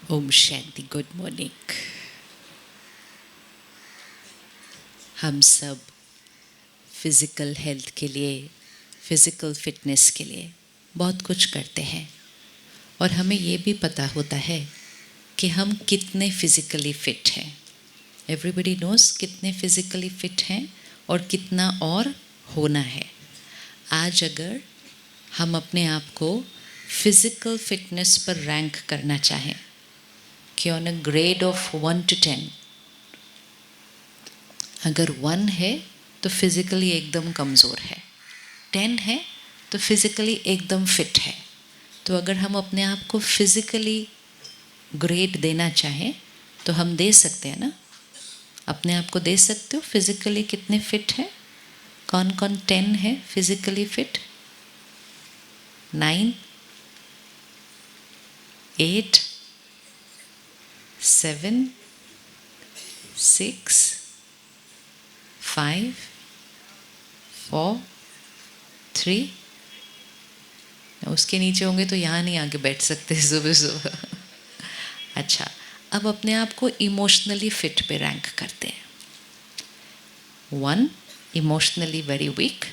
Om Shanti. Good morning. हम सब physical health के लिए, फिज़िकल फिटनेस के लिए बहुत कुछ करते हैं और हमें ये भी पता होता है कि हम कितने फिज़िकली फ़िट हैं। एवरीबडी नोज़ कितने फिज़िकली फ़िट हैं और कितना और होना है। आज अगर हम अपने आप को फिज़िकल फिटनेस पर रैंक करना चाहें कि on a grade of 1 to 10, अगर 1 है तो फिज़िकली एकदम कमज़ोर है, 10 है तो फिज़िकली एकदम फिट है। तो अगर हम अपने आप को फिज़िकली ग्रेड देना चाहें तो हम दे सकते हैं ना। अपने आप को दे सकते हो फिज़िकली कितने फिट हैं? कौन कौन 10 है फिज़िकली फिट? 9, 8, 7, 6, 5, 4, 3। उसके नीचे होंगे तो यहाँ नहीं आके बैठ सकते सुबह सुबह। अच्छा, अब अपने आप को इमोशनली फिट पे रैंक करते हैं। 1, emotionally very weak.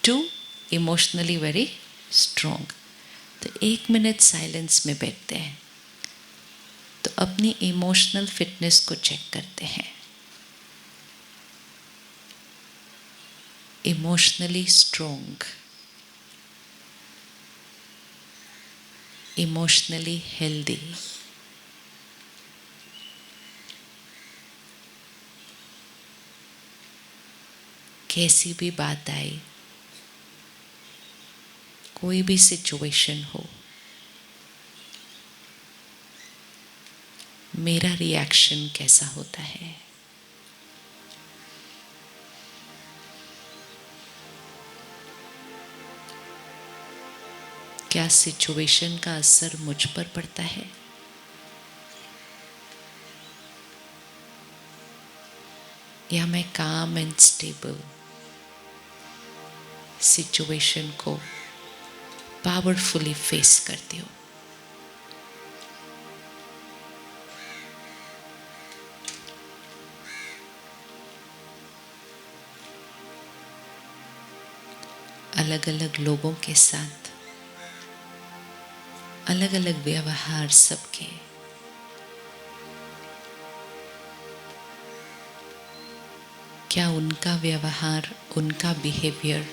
2, emotionally very strong. तो 1 मिनट साइलेंस में बैठते हैं तो अपनी इमोशनल फिटनेस को चेक करते हैं। Emotionally strong, emotionally healthy. कैसी भी बात आए, कोई भी सिचुएशन हो, मेरा रिएक्शन कैसा होता है। क्या सिचुएशन का असर मुझ पर पड़ता है? या मैं काम एंड स्टेबल सिचुएशन को पावरफुली फेस करती हूँ। अलग अलग लोगों के साथ अलग अलग व्यवहार सबके। क्या उनका व्यवहार, उनका बिहेवियर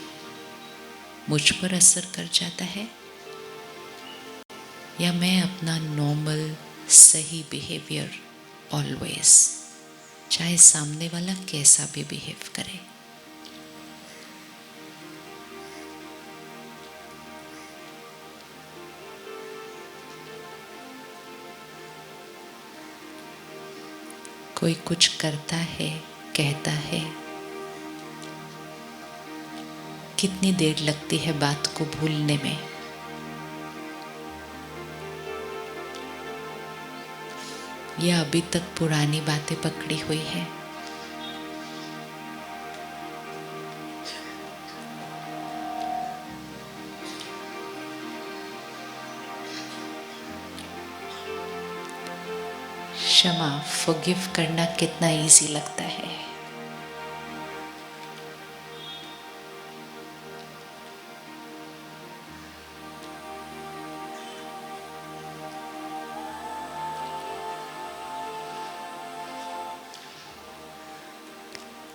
मुझ पर असर कर जाता है या मैं अपना नॉर्मल सही बिहेवियर ऑलवेज, चाहे सामने वाला कैसा भी बिहेव करे। कोई कुछ करता है, कहता है, कितनी देर लगती है बात को भूलने में। या अभी तक पुरानी बातें पकड़ी हुई है। क्षमा, फॉरगिव करना कितना इजी लगता है।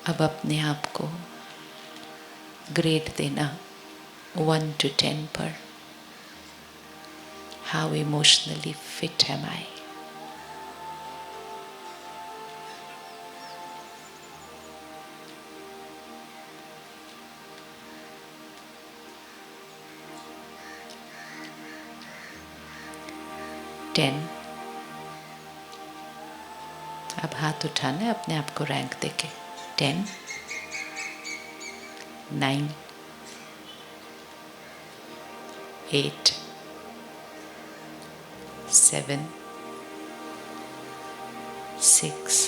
अब अपने आप को ग्रेड देना 1 to 10 पर। How emotionally fit am I? Ten. अब हाथ उठाना है अपने आप को रैंक देके। 10, 9, 8, 7, 6,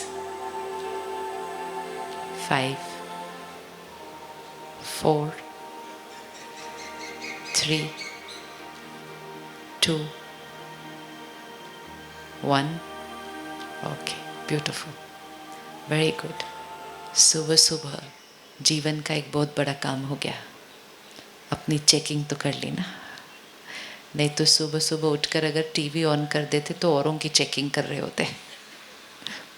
5, 4, 3, 2, 1. Okay, beautiful, very good. सुबह सुबह जीवन का एक बहुत बड़ा काम हो गया। अपनी चेकिंग तो कर ली ना, नहीं तो सुबह सुबह उठकर अगर टीवी ऑन कर देते तो औरों की चेकिंग कर रहे होते।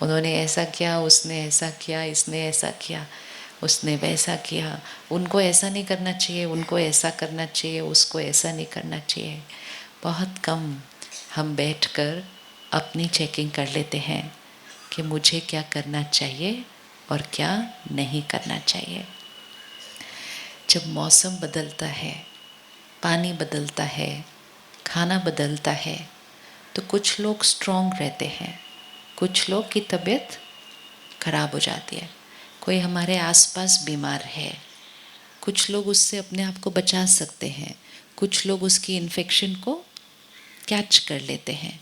उन्होंने ऐसा किया, उसने ऐसा किया, इसने ऐसा किया, उसने वैसा किया, उनको ऐसा नहीं करना चाहिए, उनको ऐसा करना चाहिए, उसको ऐसा नहीं करना चाहिए। बहुत कम हम बैठकर अपनी चेकिंग कर लेते हैं कि मुझे क्या करना चाहिए और क्या नहीं करना चाहिए। जब मौसम बदलता है, पानी बदलता है, खाना बदलता है, तो कुछ लोग स्ट्रॉन्ग रहते हैं, कुछ लोग की तबीयत खराब हो जाती है। कोई हमारे आसपास बीमार है, कुछ लोग उससे अपने आप को बचा सकते हैं, कुछ लोग उसकी इन्फेक्शन को कैच कर लेते हैं।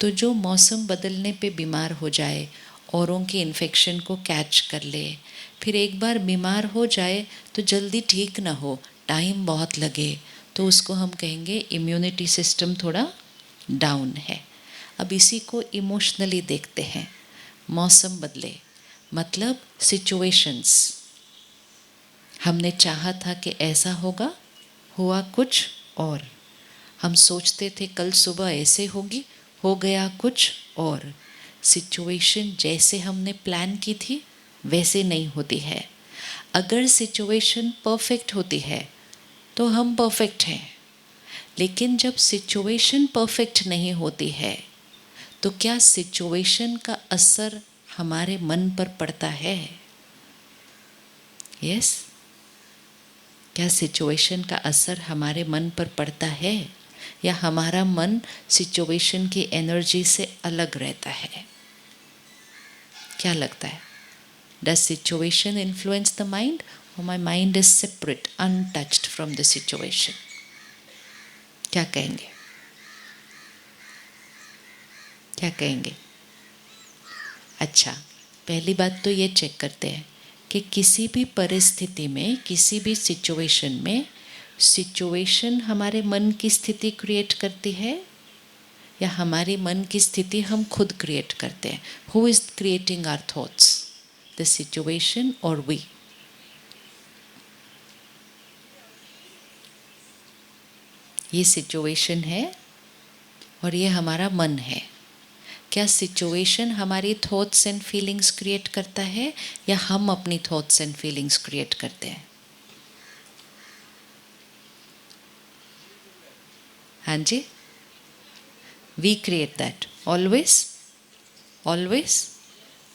तो जो मौसम बदलने पे बीमार हो जाए, औरों की इन्फेक्शन को कैच कर ले, फिर एक बार बीमार हो जाए तो जल्दी ठीक ना हो, टाइम बहुत लगे, तो उसको हम कहेंगे इम्यूनिटी सिस्टम थोड़ा डाउन है। अब इसी को इमोशनली देखते हैं। मौसम बदले मतलब सिचुएशंस, हमने चाहा था कि ऐसा होगा, हुआ कुछ और। हम सोचते थे कल सुबह ऐसे होगी, हो गया कुछ और। सिचुएशन जैसे हमने प्लान की थी वैसे नहीं होती है। अगर सिचुएशन परफेक्ट होती है तो हम परफेक्ट हैं, लेकिन जब सिचुएशन परफेक्ट नहीं होती है तो क्या सिचुएशन का असर हमारे मन पर पड़ता है? यस, क्या सिचुएशन का असर हमारे मन पर पड़ता है, या हमारा मन सिचुएशन की एनर्जी से अलग रहता है? क्या लगता है? Does situation influence the mind, और my mind is separate, untouched from the situation? क्या कहेंगे? क्या कहेंगे? अच्छा, पहली बात तो ये चेक करते हैं कि किसी भी परिस्थिति में, किसी भी सिचुएशन में, सिचुएशन हमारे मन की स्थिति क्रिएट करती है या हमारी मन की स्थिति हम खुद क्रिएट करते हैं? Who is creating our thoughts, the situation और वी? ये सिचुएशन है और ये हमारा मन है। क्या सिचुएशन हमारी थॉट्स एंड फीलिंग्स क्रिएट करता है या हम अपनी थॉट्स एंड फीलिंग्स क्रिएट करते हैं? हाँ जी, we create that always, always.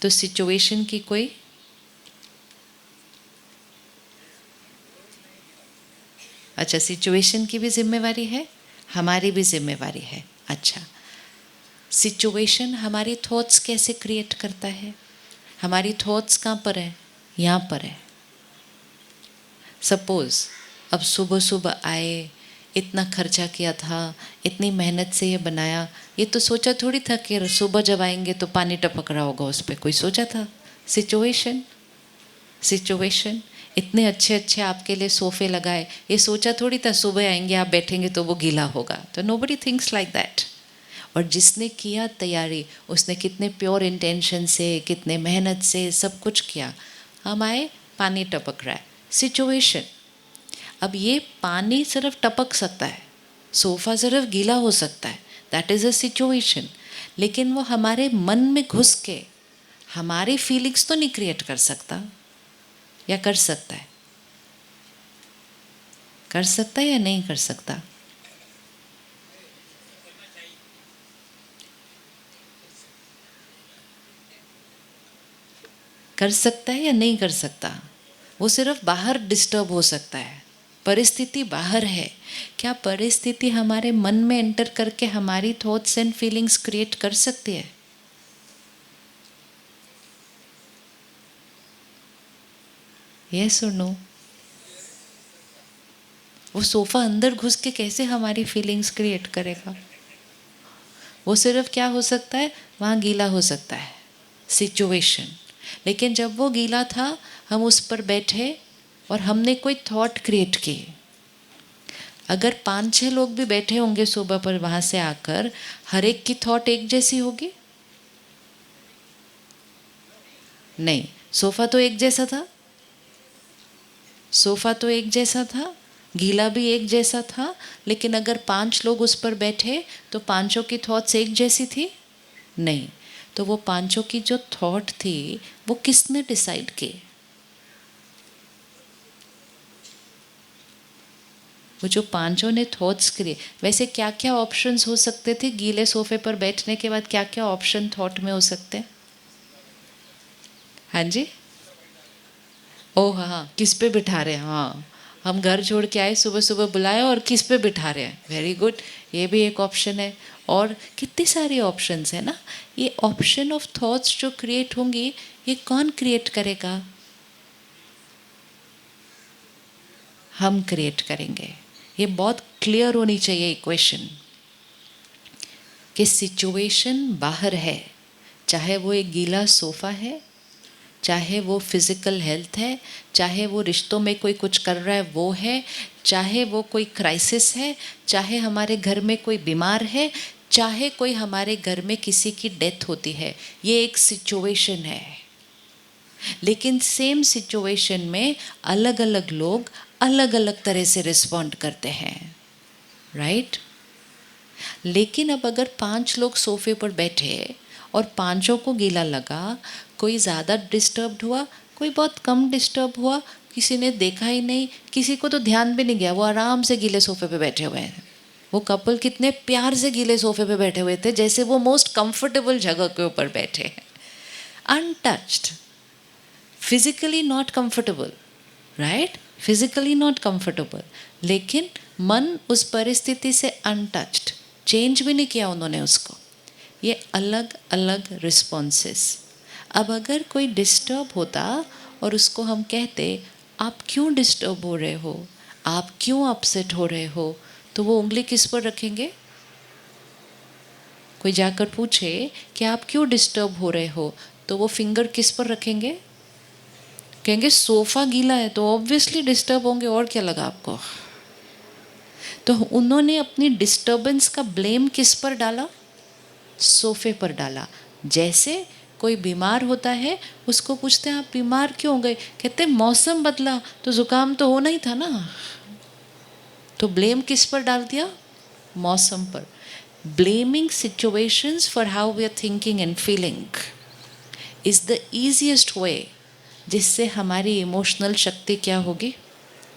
तो सिचुएशन की कोई अच्छा, सिचुएशन की भी जिम्मेवारी है, हमारी भी जिम्मेवारी है। अच्छा, सिचुएशन हमारी थॉट्स कैसे क्रिएट करता है? हमारी थॉट्स कहाँ पर है? यहाँ पर है। सपोज अब सुबह सुबह आए, इतना खर्चा किया था, इतनी मेहनत से ये बनाया, ये तो सोचा थोड़ी था कि सुबह जब आएंगे तो पानी टपक रहा होगा उस पर, कोई सोचा था? Situation, situation. इतने अच्छे अच्छे आपके लिए सोफे लगाए, ये सोचा थोड़ी था सुबह आएंगे आप बैठेंगे तो वो गीला होगा, तो नोबडी थिंक्स लाइक दैट। और जिसने किया तैयारी, उसने कितने प्योर इंटेंशन से, कितने मेहनत से सब कुछ किया, हम आए पानी टपक रहा है, सिचुएशन। अब ये पानी सिर्फ टपक सकता है, सोफ़ा सिर्फ गीला हो सकता है, दैट इज़ अ सिचुएशन। लेकिन वो हमारे मन में घुस के हमारी फीलिंग्स तो नहीं क्रिएट कर सकता, या कर सकता है? कर सकता है या नहीं कर सकता? कर सकता है या नहीं कर सकता? वो सिर्फ बाहर डिस्टर्ब हो सकता है, परिस्थिति बाहर है। क्या परिस्थिति हमारे मन में एंटर करके हमारी थॉट्स एंड फीलिंग्स क्रिएट कर सकती है? यस और नो? वो सोफा अंदर घुस के कैसे हमारी फीलिंग्स क्रिएट करेगा? वो सिर्फ क्या हो सकता है, वहाँ गीला हो सकता है, सिचुएशन। लेकिन जब वो गीला था, हम उस पर बैठे और हमने कोई थॉट क्रिएट की। अगर 5-6 लोग भी बैठे होंगे सुबह पर वहाँ से आकर, हर एक की थॉट एक जैसी होगी? नहीं। सोफ़ा तो एक जैसा था, सोफ़ा तो एक जैसा था, गीला भी एक जैसा था, लेकिन अगर 5 लोग उस पर बैठे तो पांचों की थॉट्स एक जैसी थी? नहीं। तो वो पांचों की जो थॉट थी वो किसने डिसाइड की? वो जो पांचों ने थॉट्स किए। वैसे क्या क्या ऑप्शंस हो सकते थे गीले सोफे पर बैठने के बाद? क्या क्या ऑप्शन थॉट में हो सकते हैं? हाँ जी। ओह हाँ हाँ, किस पे बिठा रहे हैं? हाँ, हम घर छोड़ के आए, सुबह सुबह बुलाए और किस पे बिठा रहे हैं? वेरी गुड, ये भी एक ऑप्शन है। और कितनी सारी ऑप्शंस है ना। ये ऑप्शन ऑफ थॉट्स जो क्रिएट होंगी, ये कौन क्रिएट करेगा? हम क्रिएट करेंगे। ये बहुत क्लियर होनी चाहिए इक्वेशन कि सिचुएशन बाहर है, चाहे वो एक गीला सोफ़ा है, चाहे वो फिज़िकल हेल्थ है, चाहे वो रिश्तों में कोई कुछ कर रहा है वो है, चाहे वो कोई क्राइसिस है, चाहे हमारे घर में कोई बीमार है, चाहे कोई हमारे घर में किसी की डेथ होती है, ये एक सिचुएशन है। लेकिन सेम सिचुएशन में अलग अलग लोग अलग अलग तरह से रिस्पॉन्ड करते हैं, राइट? लेकिन अब अगर 5 लोग सोफे पर बैठे और पांचों को गीला लगा, कोई ज़्यादा डिस्टर्ब्ड हुआ, कोई बहुत कम डिस्टर्ब हुआ, किसी ने देखा ही नहीं, किसी को तो ध्यान भी नहीं गया, वो आराम से गीले सोफे पे बैठे हुए हैं। वो कपल कितने प्यार से गीले सोफे पे बैठे हुए थे, जैसे वो मोस्ट कंफर्टेबल जगह के ऊपर बैठे हैं, untouched, physically not comfortable, right? Physically not comfortable, लेकिन मन उस परिस्थिति से अनटच्ड, चेंज भी नहीं किया उन्होंने उसको। ये अलग अलग रिस्पॉन्सेस। अब अगर कोई डिस्टर्ब होता और उसको हम कहते आप क्यों डिस्टर्ब हो रहे हो, आप क्यों अपसेट हो रहे हो, तो वो उंगली किस पर रखेंगे? कोई जाकर पूछे कि आप क्यों डिस्टर्ब हो रहे हो, तो वो फिंगर किस पर रखेंगे? कहेंगे सोफ़ा गीला है तो ऑब्वियसली डिस्टर्ब होंगे, और क्या लगा आपको? तो उन्होंने अपनी डिस्टर्बेंस का ब्लेम किस पर डाला? सोफे पर डाला। जैसे कोई बीमार होता है, उसको पूछते हैं आप बीमार क्यों हो गए, कहते हैं मौसम बदला तो जुकाम तो होना ही था ना। तो ब्लेम किस पर डाल दिया? मौसम पर। Blaming situations for how we are thinking and feeling is the easiest way, जिससे हमारी इमोशनल शक्ति क्या होगी?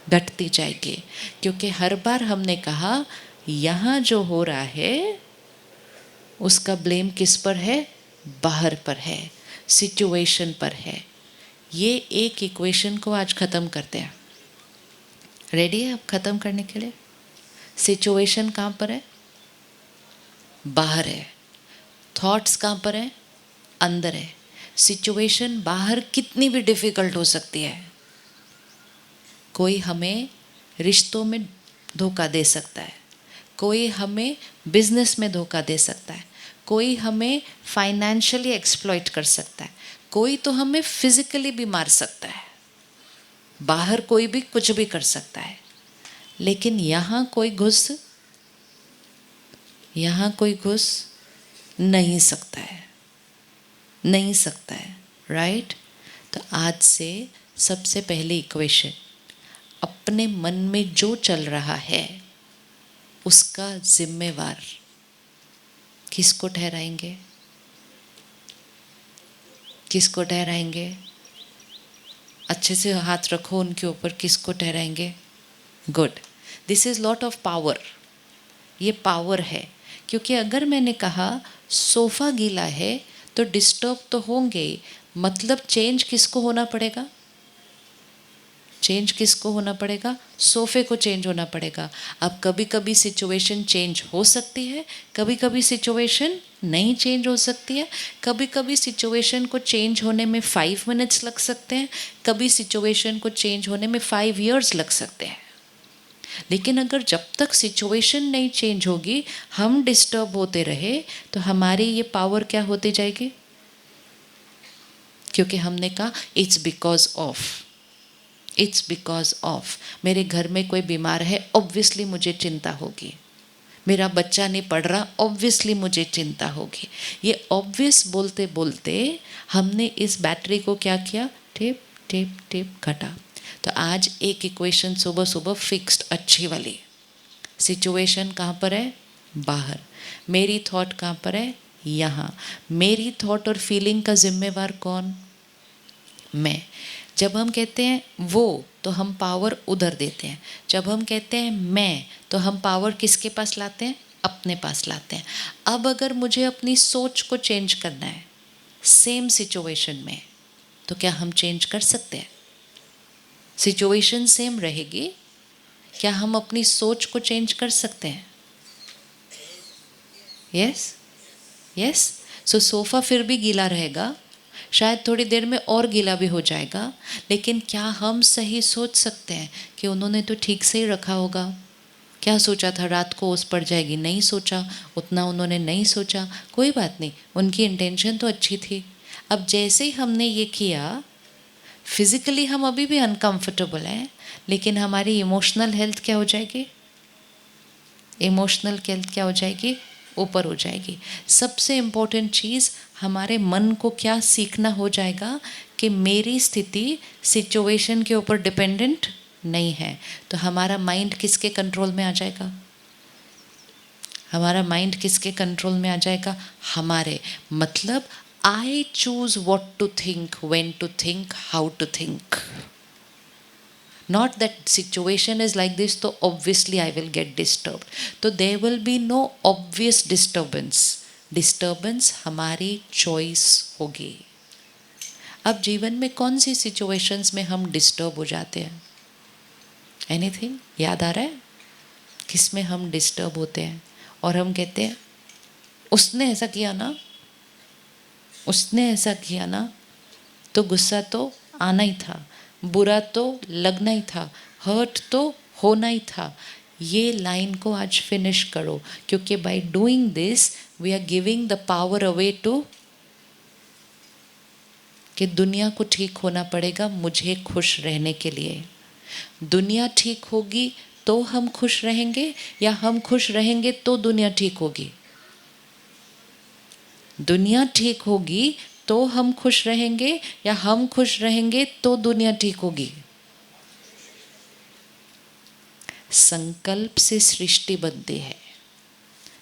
घटती जाएगी। क्योंकि हर बार हमने कहा यहाँ जो हो रहा है उसका ब्लेम किस पर है? बाहर पर है, सिचुएशन पर है। ये एक इक्वेशन को आज ख़त्म करते हैं। रेडी है आप ख़त्म करने के लिए? सिचुएशन कहाँ पर है? बाहर है। थॉट्स कहाँ पर है? अंदर है। सिचुएशन बाहर कितनी भी डिफ़िकल्ट हो सकती है, कोई हमें रिश्तों में धोखा दे सकता है, कोई हमें बिजनेस में धोखा दे सकता है, कोई हमें फाइनेंशियली एक्सप्लॉइट कर सकता है, कोई तो हमें फिजिकली भी मार सकता है। बाहर कोई भी कुछ भी कर सकता है, लेकिन यहाँ कोई घुस नहीं सकता है, नहीं सकता है, राइट? तो आज से सबसे पहले इक्वेशन, अपने मन में जो चल रहा है उसका जिम्मेवार किसको ठहराएंगे? किसको ठहराएंगे? अच्छे से हाथ रखो उनके ऊपर, किसको ठहराएंगे? Good, this is lot of power. ये पावर है, क्योंकि अगर मैंने कहा सोफ़ा गीला है तो डिस्टर्ब तो होंगे, मतलब चेंज किसको होना पड़ेगा? चेंज किसको होना पड़ेगा? सोफ़े को चेंज होना पड़ेगा। अब कभी कभी सिचुएशन चेंज हो सकती है, कभी कभी सिचुएशन नहीं चेंज हो सकती है, कभी कभी सिचुएशन को चेंज होने में 5 मिनट्स लग सकते हैं, कभी सिचुएशन को चेंज होने में 5 इयर्स लग सकते हैं। लेकिन अगर जब तक सिचुएशन नहीं चेंज होगी, हम डिस्टर्ब होते रहे, तो हमारी ये पावर क्या होती जाएगी? क्योंकि हमने कहा it's because of. It's because of मेरे घर में कोई बीमार है, ऑब्वियसली मुझे चिंता होगी। मेरा बच्चा नहीं पढ़ रहा, ऑब्वियसली मुझे चिंता होगी। ये ऑब्वियस बोलते बोलते हमने इस बैटरी को क्या किया, टिप टिप टिप घटा। तो आज एक इक्वेशन सुबह सुबह फिक्स्ड अच्छी वाली। सिचुएशन कहाँ पर है, बाहर। मेरी थॉट कहाँ पर है, यहाँ। मेरी थॉट और फीलिंग का जिम्मेवार कौन, मैं। जब हम कहते हैं वो, तो हम पावर उधर देते हैं। जब हम कहते हैं मैं, तो हम पावर किसके पास लाते हैं, अपने पास लाते हैं। अब अगर मुझे अपनी सोच को चेंज करना है सेम सिचुएशन में, तो क्या हम चेंज कर सकते हैं? सिचुएशन सेम रहेगी, क्या हम अपनी सोच को चेंज कर सकते हैं? Yes yes. सो सोफ़ा फिर भी गीला रहेगा, शायद थोड़ी देर में और गीला भी हो जाएगा, लेकिन क्या हम सही सोच सकते हैं कि उन्होंने तो ठीक से ही रखा होगा? क्या सोचा था रात को ओस पड़ जाएगी, नहीं सोचा, उतना उन्होंने नहीं सोचा, कोई बात नहीं, उनकी इंटेंशन तो अच्छी थी। अब जैसे ही हमने ये किया, फिज़िकली हम अभी भी अनकंफर्टेबल हैं, लेकिन हमारी इमोशनल हेल्थ क्या हो जाएगी, इमोशनल हेल्थ क्या हो जाएगी, ऊपर हो जाएगी। सबसे इम्पोर्टेंट चीज़, हमारे मन को क्या सीखना हो जाएगा कि मेरी स्थिति सिचुएशन के ऊपर डिपेंडेंट नहीं है। तो हमारा माइंड किसके कंट्रोल में आ जाएगा, हमारा माइंड किसके कंट्रोल में आ जाएगा, हमारे। मतलब I choose what to think, when to think, how to think. Not that situation is like this, तो obviously I will get disturbed. तो there will be no obvious disturbance. Disturbance हमारी choice होगी। अब जीवन में कौन सी situations में हम disturb हो जाते हैं? Anything याद आ रहा है? किस में हम disturb होते हैं और हम कहते हैं उसने ऐसा किया ना, उसने ऐसा किया ना, तो गुस्सा तो आना ही था, बुरा तो लगना ही था, हर्ट तो होना ही था। ये लाइन को आज फिनिश करो, क्योंकि by doing this we are giving the power away to, कि दुनिया को ठीक होना पड़ेगा मुझे खुश रहने के लिए। दुनिया ठीक होगी तो हम खुश रहेंगे, या हम खुश रहेंगे तो दुनिया ठीक होगी? दुनिया ठीक होगी तो हम खुश रहेंगे, या हम खुश रहेंगे तो दुनिया ठीक होगी? संकल्प से सृष्टि बनती है,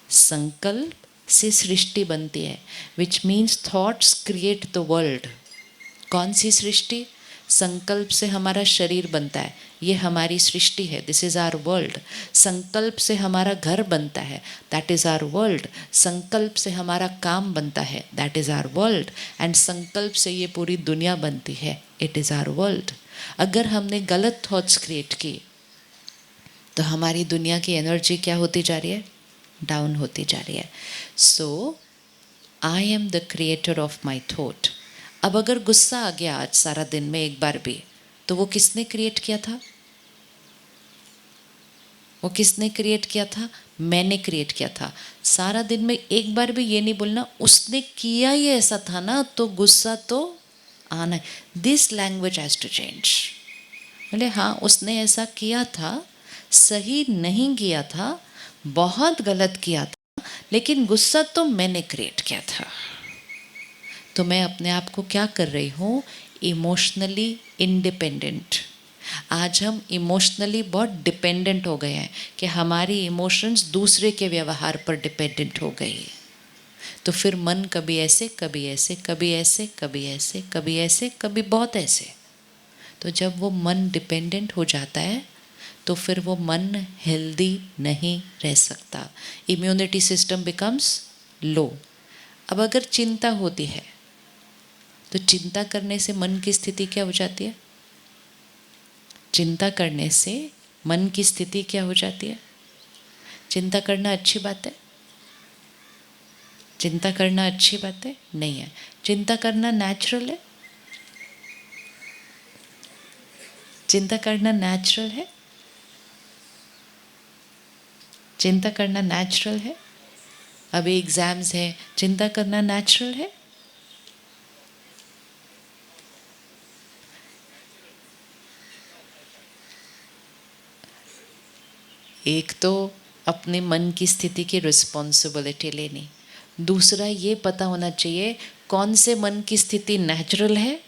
संकल्प से सृष्टि बनती है, which means thoughts create the world. कौन सी सृष्टि? संकल्प से हमारा शरीर बनता है, ये हमारी सृष्टि है, दिस इज़ आवर वर्ल्ड। संकल्प से हमारा घर बनता है, दैट इज़ आवर वर्ल्ड। संकल्प से हमारा काम बनता है, that is our world. And संकल्प से ये पूरी दुनिया बनती है, इट इज़ आवर वर्ल्ड। अगर हमने गलत थॉट्स क्रिएट की, तो हमारी दुनिया की एनर्जी क्या होती जा रही है, डाउन होती जा रही है। So I am the creator of my thought. अब अगर गुस्सा आ गया आज सारा दिन में एक बार भी, तो वो किसने क्रिएट किया था, वो किसने क्रिएट किया था, मैंने क्रिएट किया था। सारा दिन में एक बार भी ये नहीं बोलना उसने किया ये ऐसा था ना, तो गुस्सा तो आना है। This language has to change. बोले हाँ उसने ऐसा किया था, सही नहीं किया था, बहुत गलत किया था, लेकिन गुस्सा तो मैंने क्रिएट किया था। तो मैं अपने आप को क्या कर रही हूँ, इमोशनली इंडिपेंडेंट। आज हम इमोशनली बहुत डिपेंडेंट हो गए हैं कि हमारी इमोशंस दूसरे के व्यवहार पर डिपेंडेंट हो गई। तो फिर मन कभी ऐसे, कभी ऐसे, कभी ऐसे, कभी ऐसे, कभी ऐसे, कभी बहुत ऐसे। तो जब वो मन डिपेंडेंट हो जाता है, तो फिर वो मन हेल्दी नहीं रह सकता। इम्यूनिटी सिस्टम बिकम्स लो। अब अगर चिंता होती है, तो चिंता करने से मन की स्थिति क्या हो जाती है, चिंता करने से मन की स्थिति क्या हो जाती है? चिंता करना अच्छी बात है? चिंता करना अच्छी बात है? नहीं है। चिंता करना नेचुरल है? चिंता करना नेचुरल है? चिंता करना नेचुरल है? अभी एग्जाम्स है, चिंता करना नेचुरल है? एक तो अपने मन की स्थिति की रिस्पॉन्सिबिलिटी लेनी, दूसरा ये पता होना चाहिए कौन से मन की स्थिति नेचुरल है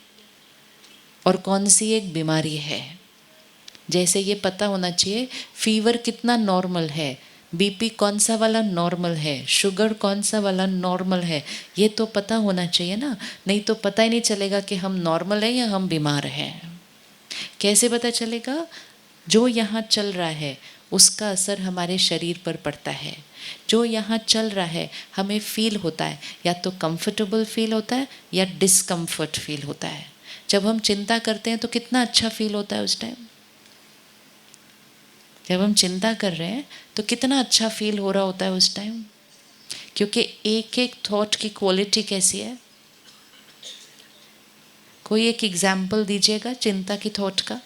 और कौन सी एक बीमारी है। जैसे ये पता होना चाहिए फीवर कितना नॉर्मल है, बीपी कौन सा वाला नॉर्मल है, शुगर कौन सा वाला नॉर्मल है, ये तो पता होना चाहिए ना। नहीं तो पता ही नहीं चलेगा कि हम नॉर्मल हैं या हम बीमार हैं। कैसे पता चलेगा? जो यहाँ चल रहा है उसका असर हमारे शरीर पर पड़ता है। जो यहाँ चल रहा है हमें फील होता है, या तो कंफर्टेबल फील होता है या डिस्कम्फर्ट फील होता है। जब हम चिंता करते हैं तो कितना अच्छा फील होता है उस टाइम। जब हम चिंता कर रहे हैं तो कितना अच्छा फील हो रहा होता है उस टाइम, क्योंकि एक एक थॉट की क्वालिटी कैसी है। कोई एक एग्जाम्पल दीजिएगा चिंता की थॉट का,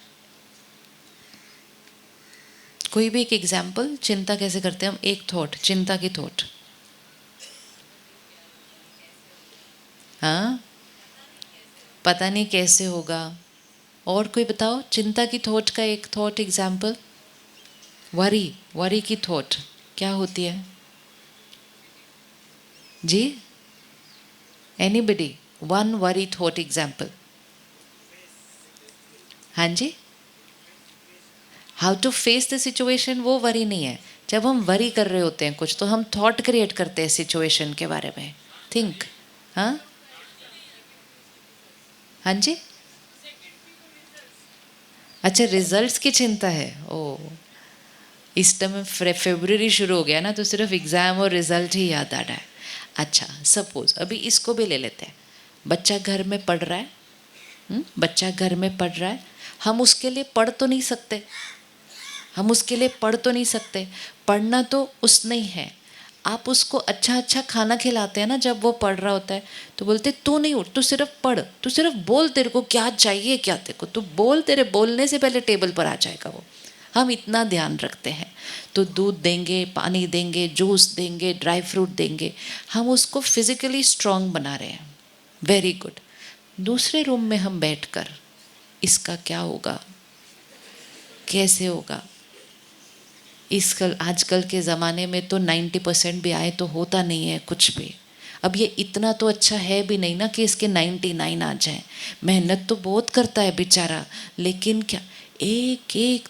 कोई भी एक एग्जाम्पल। चिंता कैसे करते हैं हम? एक थॉट, चिंता की थॉट। हाँ, पता नहीं कैसे होगा। और कोई बताओ चिंता की थॉट का एक थॉट एग्जाम्पल। वरी, वरी की थॉट क्या होती है जी? Anybody, one worry thought example. हाँ जी, how to face the situation, वो वरी नहीं है। जब हम वरी कर रहे होते हैं कुछ, तो हम थॉट क्रिएट करते हैं सिचुएशन के बारे में। थिंक। हाँ हाँ जी, अच्छा रिजल्ट्स की चिंता है। ओ, इस टाइम फरवरी शुरू हो गया ना, तो सिर्फ एग्ज़ाम और रिजल्ट ही याद आ रहा है। अच्छा, सपोज अभी इसको भी ले लेते हैं। बच्चा घर में पढ़ रहा है, बच्चा घर में पढ़ रहा है, हम उसके लिए पढ़ तो नहीं सकते, हम उसके लिए पढ़ तो नहीं सकते। पढ़ना तो उसने ही है। आप उसको अच्छा अच्छा खाना खिलाते हैं ना, जब वो पढ़ रहा होता है तो बोलते तू नहीं उठ, तू सिर्फ पढ़, तू सिर्फ बोल, तेरे को क्या चाहिए, क्या तेरे को, तू बोल, तेरे बोलने से पहले टेबल पर आ जाएगा वो। हम इतना ध्यान रखते हैं। तो दूध देंगे, पानी देंगे, जूस देंगे, ड्राई फ्रूट देंगे, हम उसको फिजिकली स्ट्रांग बना रहे हैं। Very good. दूसरे रूम में हम बैठकर इसका क्या होगा, कैसे होगा? आजकल के ज़माने में तो 90% भी आए तो होता नहीं है कुछ भी। अब ये इतना तो अच्छा है भी नहीं ना कि इसके 99 आ जाएं। मेहनत तो बहुत करता है बेचारा, लेकिन क्या, एक एक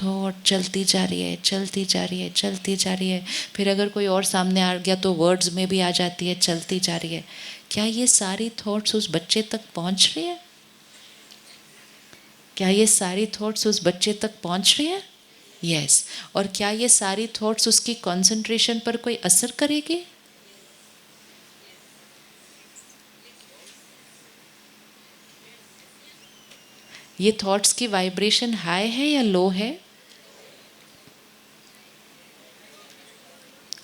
थॉट चलती जा रही है, चलती जा रही है, चलती जा रही है। फिर अगर कोई और सामने आ गया तो वर्ड्स में भी आ जाती है, चलती जा रही है। क्या ये सारी थॉट्स उस बच्चे तक पहुंच रही है? क्या ये सारी थॉट्स उस बच्चे तक पहुंच रही है? यस। और क्या ये सारी थॉट्स उसकी कंसंट्रेशन पर कोई असर करेगी? ये थॉट्स की वाइब्रेशन हाई है या लो है?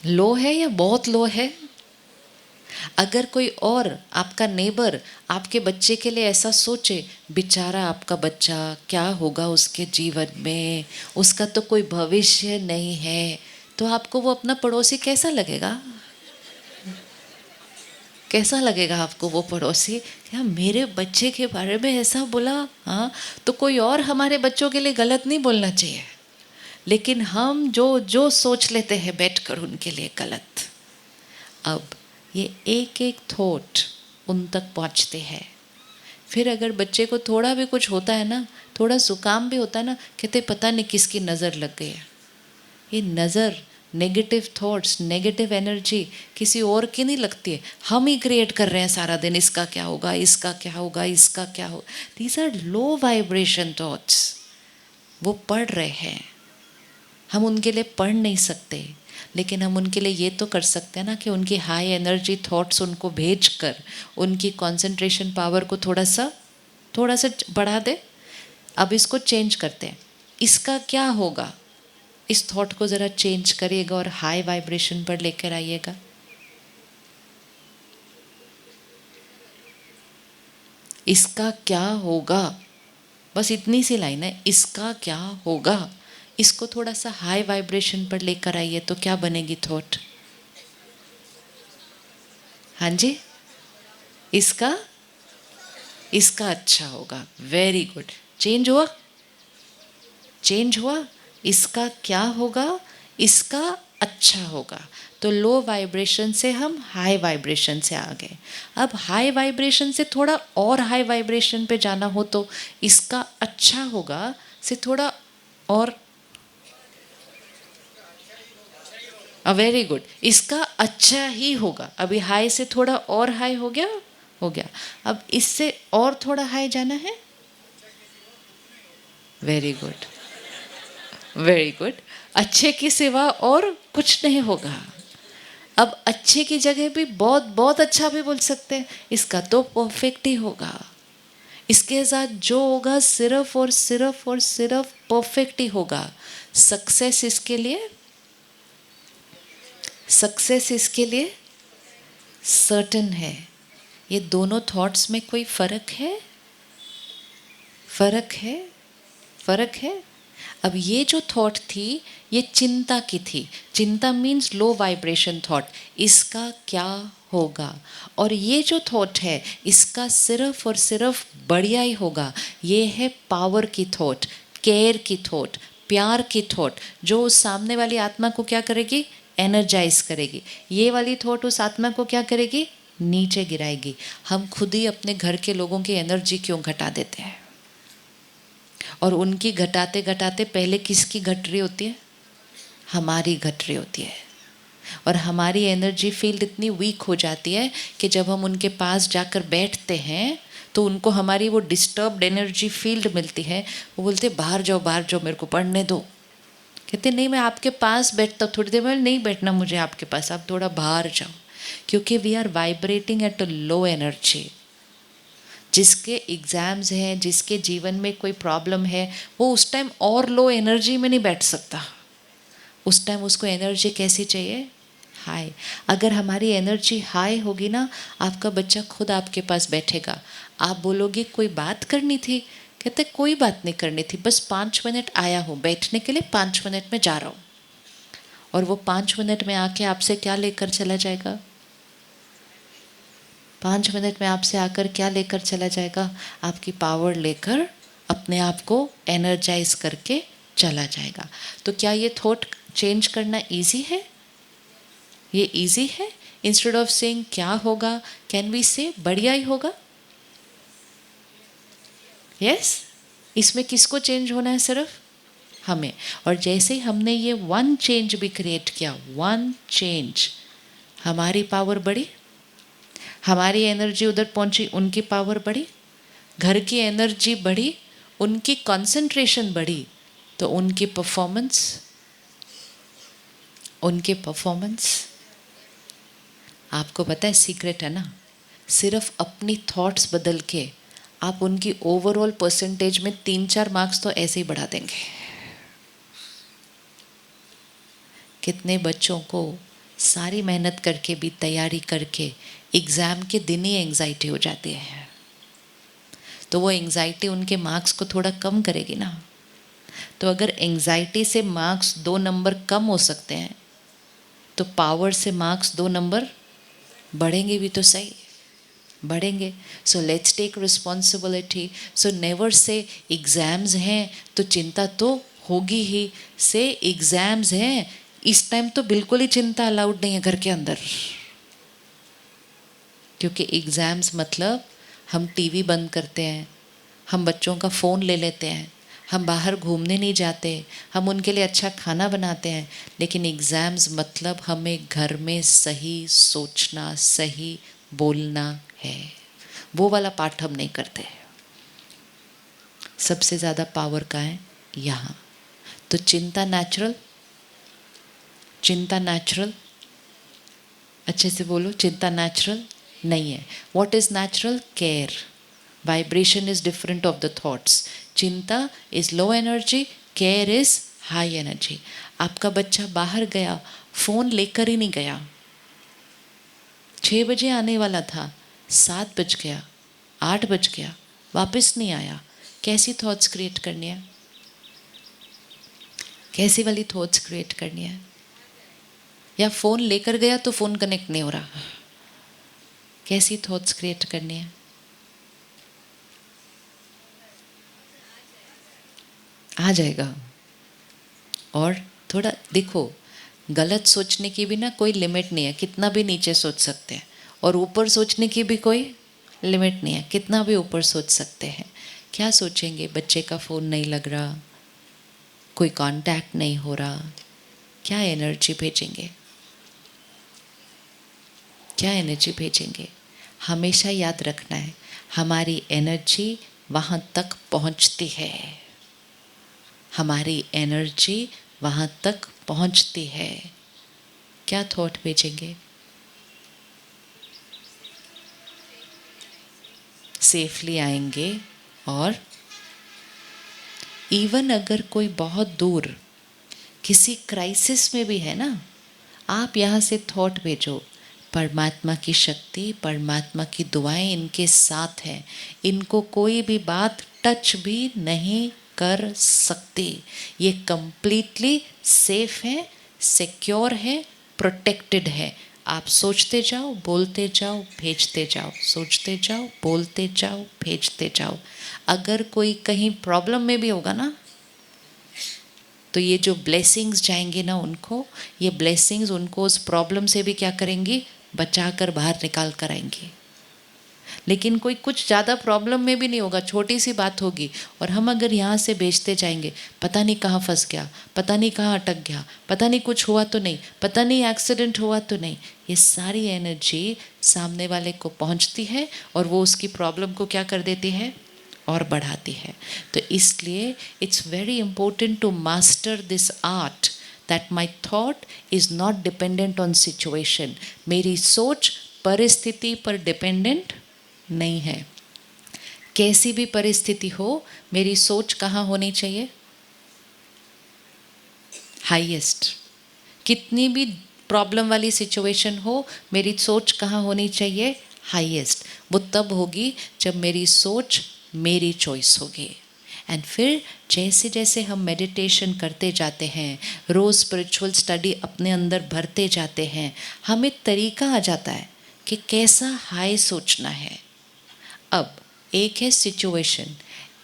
लो है या बहुत लो है? अगर कोई और आपका नेबर आपके बच्चे के लिए ऐसा सोचे, बेचारा आपका बच्चा, क्या होगा उसके जीवन में, उसका तो कोई भविष्य नहीं है, तो आपको वो अपना पड़ोसी कैसा लगेगा? कैसा लगेगा आपको वो पड़ोसी? क्या मेरे बच्चे के बारे में ऐसा बोला? हाँ, तो कोई और हमारे बच्चों के लिए गलत नहीं बोलना चाहिए, लेकिन हम जो जो सोच लेते हैं बैठकर उनके लिए गलत। अब ये एक एक थॉट उन तक पहुंचते हैं। फिर अगर बच्चे को थोड़ा भी कुछ होता है ना, थोड़ा जुकाम भी होता है ना, कहते पता नहीं किसकी नज़र लग गई है। ये नज़र, नेगेटिव थॉट्स, नेगेटिव एनर्जी किसी और की नहीं लगती है, हम ही क्रिएट कर रहे हैं सारा दिन। इसका क्या होगा, इसका क्या होगा, इसका क्या होगा। These are low vibration thoughts. वो पढ़ रहे हैं, हम उनके लिए पढ़ नहीं सकते, लेकिन हम उनके लिए ये तो कर सकते हैं ना कि उनकी हाई एनर्जी थॉट्स उनको भेज कर उनकी कंसंट्रेशन पावर को थोड़ा सा बढ़ा दे। अब इसको चेंज करते हैं। इसका क्या होगा, इस थॉट को ज़रा चेंज करिएगा और हाई वाइब्रेशन पर लेकर आइएगा। इसका क्या होगा, बस इतनी सी लाइन है, इसका क्या होगा। इसको थोड़ा सा हाई वाइब्रेशन पर लेकर आइए तो क्या बनेगी थॉट? हाँ जी, इसका इसका अच्छा होगा। Very good. चेंज हुआ, चेंज हुआ। इसका क्या होगा, इसका अच्छा होगा। तो लो वाइब्रेशन से हम हाई वाइब्रेशन से आ गए। अब हाई वाइब्रेशन से थोड़ा और हाई वाइब्रेशन पे जाना हो तो इसका अच्छा होगा से थोड़ा और वेरी गुड, इसका अच्छा ही होगा। अभी हाई से थोड़ा और हाई हो गया, हो गया। अब इससे और थोड़ा हाई जाना है। Very good, very good. अच्छे की सिवा और कुछ नहीं होगा। अब अच्छे की जगह भी बहुत बहुत अच्छा भी बोल सकते हैं, इसका तो परफेक्ट ही होगा। इसके साथ जो होगा सिर्फ और सिर्फ और सिर्फ परफेक्ट ही होगा। सक्सेस इसके लिए, सक्सेस इसके लिए सर्टेन है। ये दोनों थॉट्स में कोई फर्क है? फर्क है, फर्क है। अब ये जो थॉट थी ये चिंता की थी। चिंता मीन्स लो वाइब्रेशन थॉट, इसका क्या होगा। और ये जो थॉट है इसका सिर्फ और सिर्फ बढ़िया ही होगा। ये है पावर की थॉट, केयर की थॉट, प्यार की थॉट, जो उस सामने वाली आत्मा को क्या करेगी, एनर्जाइज करेगी। ये वाली थॉट उस आत्मा को क्या करेगी, नीचे गिराएगी। हम खुद ही अपने घर के लोगों की एनर्जी क्यों घटा देते हैं, और उनकी घटाते घटाते पहले किसकी घट रही होती है, हमारी घट रही होती है। और हमारी एनर्जी फील्ड इतनी वीक हो जाती है कि जब हम उनके पास जाकर बैठते हैं तो उनको हमारी वो डिस्टर्ब्ड एनर्जी फील्ड मिलती है। वो बोलते बाहर जाओ, बाहर जाओ, मेरे को पढ़ने दो। कहते नहीं, मैं आपके पास बैठता हूँ थोड़ी देर में, नहीं बैठना मुझे आपके पास, आप थोड़ा बाहर जाओ। क्योंकि we are vibrating at a low energy. जिसके एग्ज़ाम्स हैं, जिसके जीवन में कोई प्रॉब्लम है, वो उस टाइम और लो एनर्जी में नहीं बैठ सकता। उस टाइम उसको एनर्जी कैसी चाहिए, हाई। अगर हमारी एनर्जी हाई होगी ना, आपका बच्चा खुद आपके पास बैठेगा। आप बोलोगे कोई बात करनी थी, कहते कोई बात नहीं करनी थी, बस 5 मिनट आया हूँ बैठने के लिए, 5 मिनट में जा रहा हूँ। और वो 5 मिनट में आके आपसे क्या लेकर चला जाएगा, 5 मिनट में आपसे आकर क्या लेकर चला जाएगा, आपकी पावर लेकर अपने आप को एनर्जाइज करके चला जाएगा। तो क्या ये थॉट चेंज करना इजी है, ये इजी है। इंस्टेड ऑफ सेइंग क्या होगा, कैन वी से बढ़िया ही होगा। यस, इसमें किसको चेंज होना है, सिर्फ हमें। और जैसे ही हमने ये वन चेंज भी क्रिएट किया, वन चेंज, हमारी पावर बढ़ी, हमारी एनर्जी उधर पहुंची, उनकी पावर बढ़ी, घर की एनर्जी बढ़ी, उनकी कंसंट्रेशन बढ़ी, तो उनकी परफॉर्मेंस, उनके परफॉर्मेंस। आपको पता है सीक्रेट है ना, सिर्फ अपनी थॉट्स बदल के आप उनकी ओवरऑल परसेंटेज में 3-4 मार्क्स तो ऐसे ही बढ़ा देंगे। कितने बच्चों को सारी मेहनत करके भी, तैयारी करके एग्ज़ाम के दिन ही एंग्जाइटी हो जाती है, तो वो एंग्जाइटी उनके मार्क्स को थोड़ा कम करेगी ना। तो अगर एंग्जाइटी से मार्क्स 2 नंबर कम हो सकते हैं, तो पावर से मार्क्स 2 नंबर बढ़ेंगे भी तो सही, बढ़ेंगे। So let's take responsibility. So never say exams हैं तो चिंता तो होगी ही, से एग्ज़ाम्स हैं इस टाइम तो बिल्कुल ही चिंता अलाउड नहीं है घर के अंदर। क्योंकि एग्ज़ाम्स मतलब हम टीवी बंद करते हैं, हम बच्चों का फ़ोन ले लेते हैं, हम बाहर घूमने नहीं जाते, हम उनके लिए अच्छा खाना बनाते हैं। लेकिन एग्ज़ाम्स मतलब हमें घर में सही सोचना, सही बोलना है, वो वाला पार्ट हम नहीं करते। सबसे ज़्यादा पावर का है यहाँ। तो चिंता नेचुरल, चिंता नेचुरल, अच्छे से बोलो, चिंता नेचुरल नहीं है। What is natural, care. Vibration is different of the thoughts. चिंता is low energy, care is high energy. आपका बच्चा बाहर गया, फ़ोन लेकर ही नहीं गया, 6 बजे आने वाला था, 7 बज गया, 8 बज गया, वापस नहीं आया। कैसी थॉट्स क्रिएट करनी है, कैसी वाली थॉट्स क्रिएट करनी है। या फ़ोन लेकर गया तो फ़ोन कनेक्ट नहीं हो रहा, कैसी थॉट्स क्रिएट करनी है। आ जाएगा, और थोड़ा देखो, गलत सोचने की भी ना कोई लिमिट नहीं है, कितना भी नीचे सोच सकते हैं, और ऊपर सोचने की भी कोई लिमिट नहीं है, कितना भी ऊपर सोच सकते हैं। क्या सोचेंगे? बच्चे का फ़ोन नहीं लग रहा, कोई कांटेक्ट नहीं हो रहा, क्या एनर्जी भेजेंगे? क्या एनर्जी भेजेंगे? हमेशा याद रखना है, हमारी एनर्जी वहाँ तक पहुँचती है, हमारी एनर्जी वहाँ तक पहुँचती है। क्या थॉट भेजेंगे? सेफली आएंगे। और इवन अगर कोई बहुत दूर किसी क्राइसिस में भी है ना, आप यहाँ से थॉट भेजो, परमात्मा की शक्ति, परमात्मा की दुआएं इनके साथ हैं, इनको कोई भी बात टच भी नहीं कर सकती, ये कंप्लीटली सेफ है, सिक्योर है, प्रोटेक्टेड है। आप सोचते जाओ, बोलते जाओ, भेजते जाओ, सोचते जाओ, बोलते जाओ, भेजते जाओ। अगर कोई कहीं प्रॉब्लम में भी होगा ना, तो ये जो ब्लेसिंग्स जाएंगे ना उनको, ये ब्लेसिंग्स उनको उस प्रॉब्लम से भी क्या करेंगी? बचा कर बाहर निकाल कर आएंगी। लेकिन कोई कुछ ज़्यादा प्रॉब्लम में भी नहीं होगा, छोटी सी बात होगी, और हम अगर यहाँ से बेचते जाएंगे, पता नहीं कहाँ फंस गया, पता नहीं कहाँ अटक गया, पता नहीं कुछ हुआ तो नहीं, पता नहीं एक्सीडेंट हुआ तो नहीं, ये सारी एनर्जी सामने वाले को पहुँचती है और वो उसकी प्रॉब्लम को क्या कर देती है? और बढ़ाती है। तो इसलिए it's very important to master this art, that my thought is not dependent on situation. मेरी सोच परिस्थिति पर डिपेंडेंट नहीं है। कैसी भी परिस्थिति हो, मेरी सोच कहाँ होनी चाहिए? हाईएस्ट। कितनी भी प्रॉब्लम वाली सिचुएशन हो, मेरी सोच कहाँ होनी चाहिए? हाईएस्ट। वो तब होगी जब मेरी सोच मेरी चॉइस होगी। एंड फिर जैसे जैसे हम मेडिटेशन करते जाते हैं, रोज़ स्पिरिचुअल स्टडी अपने अंदर भरते जाते हैं, हमें तरीका आ जाता है कि कैसा हाई सोचना है। अब एक है सिचुएशन,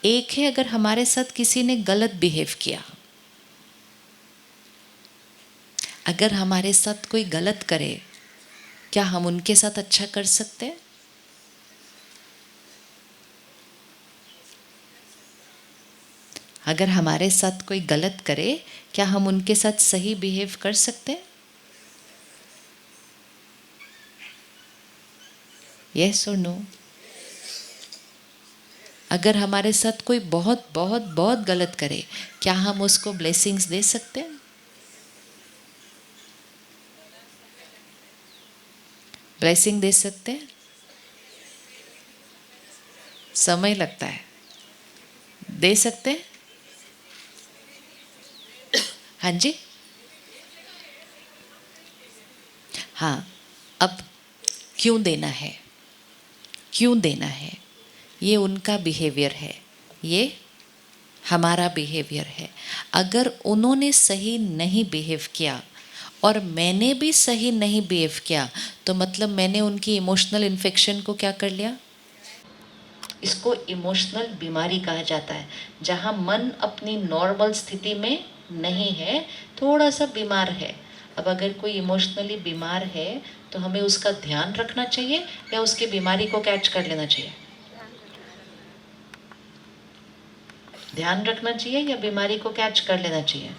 एक है अगर हमारे साथ किसी ने गलत बिहेव किया, अगर हमारे साथ कोई गलत करे, क्या हम उनके साथ अच्छा कर सकते हैं? अगर हमारे साथ कोई गलत करे, क्या हम उनके साथ सही बिहेव कर सकते हैं? यस और नो? अगर हमारे साथ कोई बहुत बहुत बहुत गलत करे, क्या हम उसको ब्लेसिंग्स दे सकते हैं? ब्लेसिंग दे सकते हैं? समय लगता है। दे सकते हैं? हाँ जी, हाँ। अब क्यों देना है? क्यों देना है? ये उनका बिहेवियर है, ये हमारा बिहेवियर है। अगर उन्होंने सही नहीं बिहेव किया और मैंने भी सही नहीं बिहेव किया, तो मतलब मैंने उनकी इमोशनल इन्फेक्शन को क्या कर लिया? इसको इमोशनल बीमारी कहा जाता है, जहाँ मन अपनी नॉर्मल स्थिति में नहीं है, थोड़ा सा बीमार है। अब अगर कोई इमोशनली बीमार है, तो हमें उसका ध्यान रखना चाहिए या उसकी बीमारी को कैच कर लेना चाहिए? ध्यान रखना चाहिए या बीमारी को कैच कर लेना चाहिए?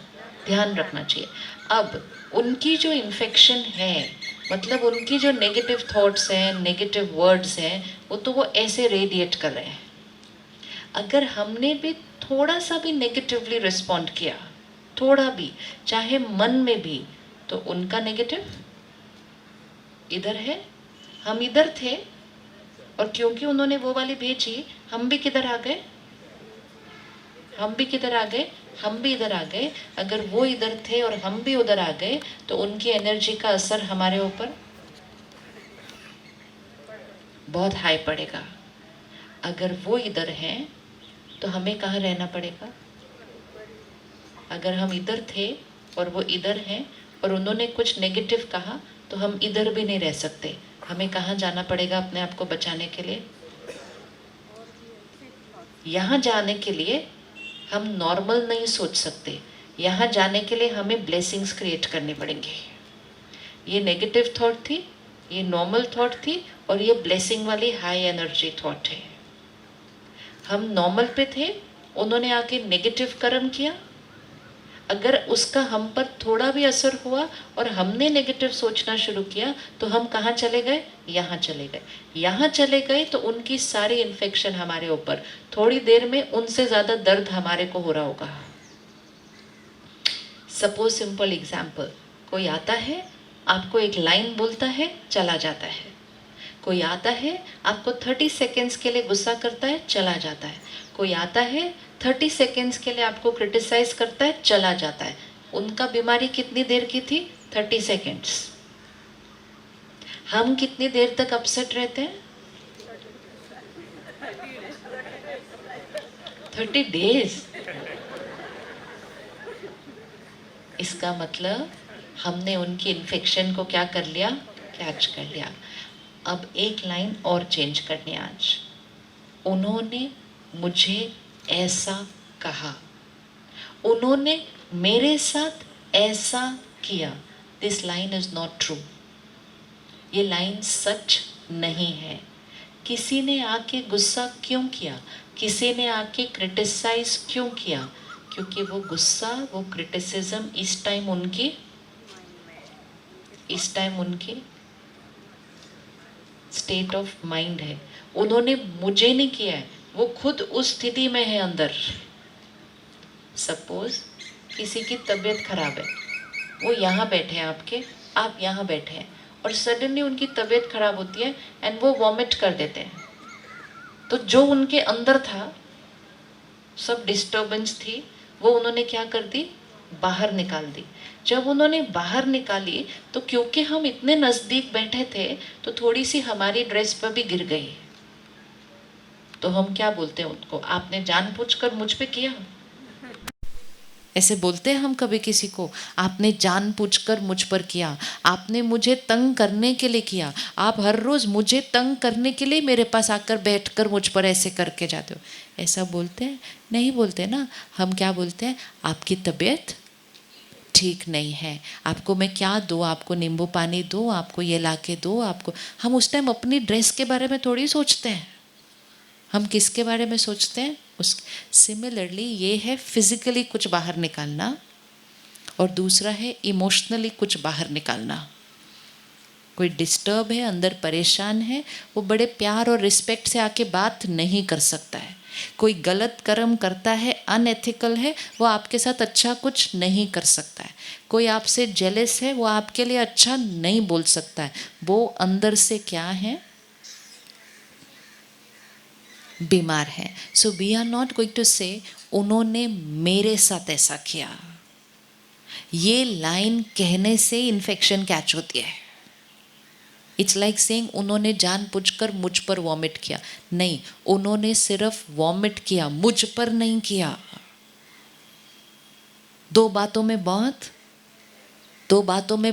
ध्यान रखना चाहिए। अब उनकी जो इन्फेक्शन है, मतलब उनकी जो नेगेटिव थॉट्स हैं, नेगेटिव वर्ड्स हैं, वो तो वो ऐसे रेडिएट कर रहे हैं। अगर हमने भी थोड़ा सा भी नेगेटिवली रिस्पॉन्ड किया, थोड़ा भी, चाहे मन में भी, तो उनका नेगेटिव इधर है, हम इधर थे, और क्योंकि उन्होंने वो वाली भेजी, हम भी किधर आ गए? हम भी किधर आ गए? हम भी इधर आ गए। अगर वो इधर थे और हम भी उधर आ गए, तो उनकी एनर्जी का असर हमारे ऊपर बहुत हाई पड़ेगा। अगर वो इधर हैं, तो हमें कहाँ रहना पड़ेगा? अगर हम इधर थे और वो इधर हैं और उन्होंने कुछ नेगेटिव कहा, तो हम इधर भी नहीं रह सकते। हमें कहाँ जाना पड़ेगा अपने आप को बचाने के लिए? यहाँ जाने के लिए हम नॉर्मल नहीं सोच सकते, यहाँ जाने के लिए हमें ब्लेसिंग्स क्रिएट करने पड़ेंगे। ये नेगेटिव थॉट थी, ये नॉर्मल थॉट थी, और ये ब्लेसिंग वाली हाई एनर्जी थॉट है। हम नॉर्मल पे थे, उन्होंने आके नेगेटिव कर्म किया। अगर उसका हम पर थोड़ा भी असर हुआ और हमने नेगेटिव सोचना शुरू किया तो हम कहाँ चले गए? यहाँ चले गए। यहाँ चले गए तो उनकी सारी इन्फेक्शन हमारे ऊपर, थोड़ी देर में उनसे ज़्यादा दर्द हमारे को हो रहा होगा। सपोज सिंपल एग्जाम्पल, कोई आता है, आपको एक लाइन बोलता है, चला जाता है। कोई आता है, आपको 30 सेकेंड्स के लिए गुस्सा करता है, चला जाता है। कोई आता है, 30 सेकेंड्स के लिए आपको क्रिटिसाइज करता है, चला जाता है। उनका बीमारी कितनी देर की थी? 30 सेकेंड्स। हम कितनी देर तक अपसेट रहते हैं? 30 डेज। इसका मतलब हमने उनकी इन्फेक्शन को क्या कर लिया? कैच कर लिया। अब एक लाइन और चेंज करनी आज। उन्होंने मुझे ऐसा कहा, उन्होंने मेरे साथ ऐसा किया। This line is not true. ये लाइन सच नहीं है। किसी ने आके गुस्सा क्यों किया? किसी ने आके क्रिटिसाइज क्यों किया? क्योंकि वो गुस्सा, वो क्रिटिसिज्म इस टाइम उनकी स्टेट ऑफ माइंड है। उन्होंने मुझे नहीं किया है, वो खुद उस स्थिति में है अंदर। सपोज किसी की तबीयत खराब है, वो यहाँ बैठे हैं आपके, आप यहाँ बैठे हैं, और सडनली उनकी तबीयत खराब होती है एंड वो वॉमिट कर देते हैं। तो जो उनके अंदर था, सब डिस्टर्बेंस थी, वो उन्होंने क्या कर दी? बाहर निकाल दी। जब उन्होंने बाहर निकाली तो क्योंकि हम इतने नज़दीक बैठे थे तो थोड़ी सी हमारी ड्रेस पर भी गिर गई। तो हम क्या बोलते हैं उनको? आपने जानबूझकर मुझ पे किया। ऐसे बोलते हैं हम कभी किसी को, आपने जानबूझकर मुझ पर किया, आपने मुझे तंग करने के लिए किया, आप हर रोज़ मुझे तंग करने के लिए मेरे पास आकर बैठकर मुझ पर ऐसे करके जाते हो। ऐसा बोलते हैं? नहीं बोलते ना। हम क्या बोलते हैं? आपकी तबीयत ठीक नहीं है, आपको मैं क्या दूँ? आपको नींबू पानी दूँ? आपको ये ला के दूँ? आपको। हम उस टाइम अपनी ड्रेस के बारे में थोड़ी सोचते हैं। हम किसके बारे में सोचते हैं? उस सिमिलरली ये है फिजिकली कुछ बाहर निकालना, और दूसरा है इमोशनली कुछ बाहर निकालना। कोई डिस्टर्ब है, अंदर परेशान है, वो बड़े प्यार और रिस्पेक्ट से आके बात नहीं कर सकता है। कोई गलत कर्म करता है, अनएथिकल है, वो आपके साथ अच्छा कुछ नहीं कर सकता है। कोई आपसे जेलस है, वो आपके लिए अच्छा नहीं बोल सकता है। वो अंदर से क्या है? बीमार है। So we are not going to say उन्होंने मेरे साथ ऐसा किया। ये लाइन कहने से इन्फेक्शन कैच होती है। इट्स लाइक सेइंग उन्होंने जानबूझकर मुझ पर वॉमिट किया। नहीं, उन्होंने सिर्फ वॉमिट किया, मुझ पर नहीं किया। दो बातों में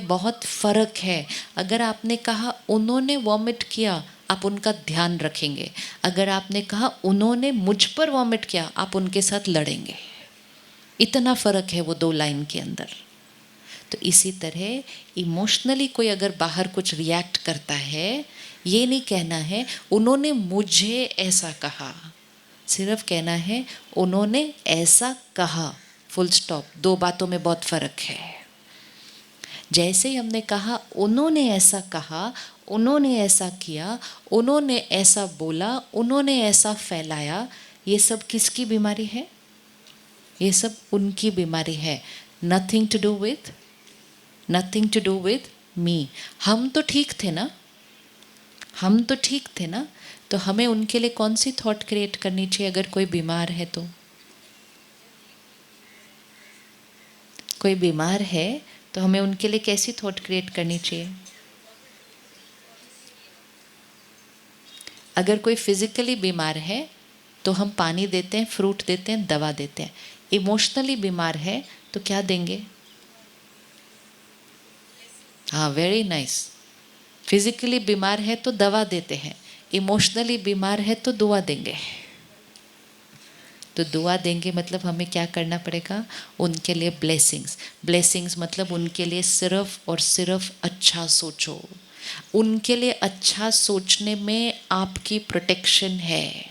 बहुत फर्क है। अगर आपने कहा उन्होंने वॉमिट किया, आप उनका ध्यान रखेंगे। अगर आपने कहा उन्होंने मुझ पर वॉमिट किया, आप उनके साथ लड़ेंगे। इतना फ़र्क है वो दो लाइन के अंदर। तो इसी तरह इमोशनली कोई अगर बाहर कुछ रिएक्ट करता है, ये नहीं कहना है उन्होंने मुझे ऐसा कहा, सिर्फ कहना है उन्होंने ऐसा कहा, फुल स्टॉप। दो बातों में बहुत फ़र्क है। जैसे ही हमने कहा उन्होंने ऐसा कहा, उन्होंने ऐसा किया, उन्होंने ऐसा बोला, उन्होंने ऐसा फैलाया, ये सब किसकी बीमारी है? ये सब उनकी बीमारी है। Nothing to do with me. हम तो ठीक थे ना। तो हमें उनके लिए कौन सी थॉट क्रिएट करनी चाहिए? अगर कोई बीमार है तो, कोई बीमार है तो हमें उनके लिए कैसी थॉट क्रिएट करनी चाहिए? अगर कोई फिजिकली बीमार है तो हम पानी देते हैं, फ्रूट देते हैं, दवा देते हैं। इमोशनली बीमार है तो क्या देंगे? हाँ, वेरी नाइस। फिजिकली बीमार है तो दवा देते हैं, इमोशनली बीमार है तो दुआ देंगे। तो दुआ देंगे मतलब हमें क्या करना पड़ेगा? उनके लिए ब्लेसिंग्स मतलब उनके लिए सिर्फ और सिर्फ अच्छा सोचो। उनके लिए अच्छा सोचने में आपकी प्रोटेक्शन है।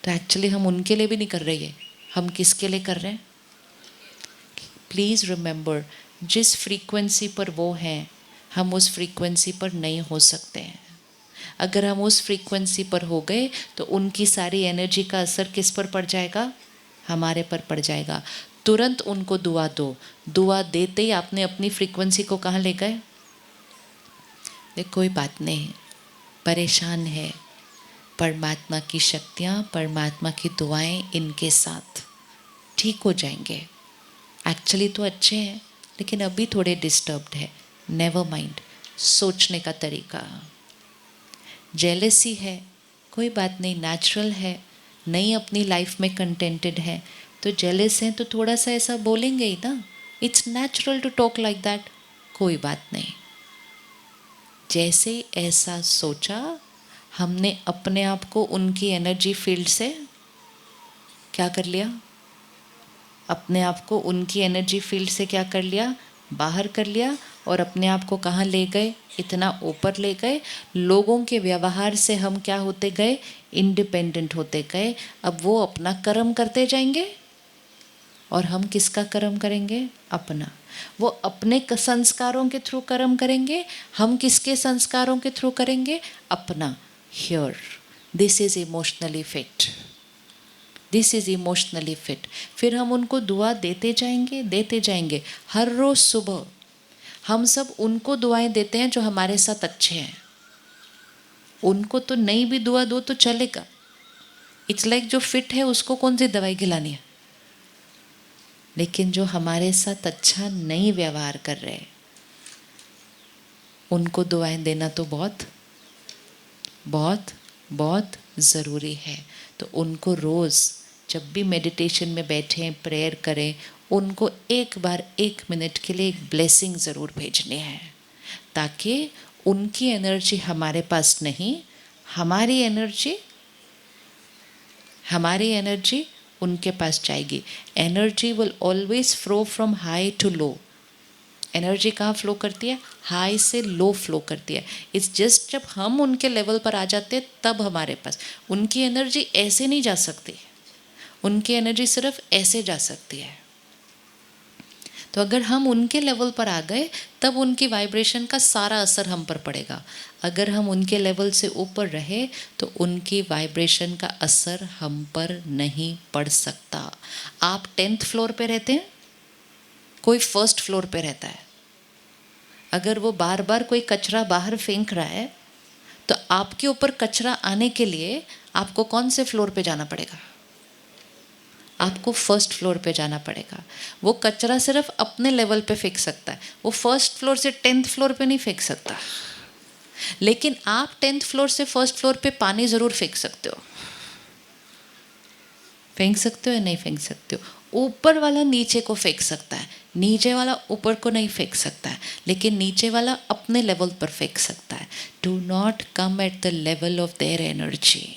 तो एक्चुअली हम उनके लिए भी नहीं कर रहे हैं, हम किसके लिए कर रहे हैं? प्लीज़ रिमेंबर, जिस फ्रीक्वेंसी पर वो हैं हम उस फ्रीक्वेंसी पर नहीं हो सकते हैं। अगर हम उस फ्रीक्वेंसी पर हो गए तो उनकी सारी एनर्जी का असर किस पर पड़ जाएगा? हमारे पर पड़ जाएगा। तुरंत उनको दुआ दो। दुआ देते ही आपने अपनी फ्रीक्वेंसी को कहाँ ले गए? कोई बात नहीं, परेशान है, परमात्मा की शक्तियाँ, परमात्मा की दुआएं इनके साथ ठीक हो जाएंगे। एक्चुअली तो अच्छे हैं लेकिन अभी थोड़े डिस्टर्ब्ड है, नेवर माइंड। सोचने का तरीका। जेलसी है, कोई बात नहीं, नेचुरल है, नहीं अपनी लाइफ में कंटेंटेड है तो जेलस हैं तो थोड़ा सा ऐसा बोलेंगे ही ना। It's natural to talk like that, कोई बात नहीं। जैसे ऐसा सोचा, हमने अपने आप को उनकी एनर्जी फील्ड से क्या कर लिया? अपने आप को उनकी एनर्जी फील्ड से क्या कर लिया? बाहर कर लिया। और अपने आप को कहाँ ले गए? इतना ऊपर ले गए। लोगों के व्यवहार से हम क्या होते गए? इंडिपेंडेंट होते गए। अब वो अपना कर्म करते जाएंगे और हम किसका कर्म करेंगे? अपना। वो अपने संस्कारों के थ्रू कर्म करेंगे, हम किसके संस्कारों के थ्रू करेंगे? अपना। Here this is emotionally fit, this is emotionally fit. फिर हम उनको दुआ देते जाएंगे। हर रोज़ सुबह हम सब उनको दुआएं देते हैं जो हमारे साथ अच्छे हैं। उनको तो नहीं भी दुआ दो तो चलेगा। इट्स लाइक जो फिट है उसको कौन सी दवाई खिलानी है। लेकिन जो हमारे साथ अच्छा नहीं व्यवहार कर रहे उनको दुआएं देना तो बहुत बहुत बहुत ज़रूरी है। तो उनको रोज़ जब भी मेडिटेशन में बैठें, प्रेयर करें, उनको एक बार 1 मिनट के लिए एक ब्लेसिंग ज़रूर भेजनी है, ताकि उनकी एनर्जी हमारे पास नहीं, हमारी एनर्जी उनके पास जाएगी। Energy will always flow from high to low. Energy कहाँ फ्लो करती है? हाई से लो फ्लो करती है। इट्स जस्ट जब हम उनके लेवल पर आ जाते हैं तब हमारे पास उनकी एनर्जी ऐसे नहीं जा सकती। उनकी एनर्जी सिर्फ ऐसे जा सकती है। तो अगर हम उनके लेवल पर आ गए तब उनकी वाइब्रेशन का सारा असर हम पर पड़ेगा। अगर हम उनके लेवल से ऊपर रहे तो उनकी वाइब्रेशन का असर हम पर नहीं पड़ सकता। आप 10th फ्लोर पे रहते हैं, कोई 1st फ्लोर पे रहता है। अगर वो बार बार कोई कचरा बाहर फेंक रहा है तो आपके ऊपर कचरा आने के लिए आपको कौन से फ्लोर पे जाना पड़ेगा? आपको 1st फ्लोर पे जाना पड़ेगा। वो कचरा सिर्फ अपने लेवल पे फेंक सकता है, वो 1st फ्लोर से 10th फ्लोर पे नहीं फेंक सकता। लेकिन आप 10th फ्लोर से 1st फ्लोर पे पानी ज़रूर फेंक सकते हो। फेंक सकते हो या नहीं फेंक सकते हो? ऊपर वाला नीचे को फेंक सकता है, नीचे वाला ऊपर को नहीं फेंक सकता है, लेकिन नीचे वाला अपने लेवल पर फेंक सकता है। Do not come at the level of their energy.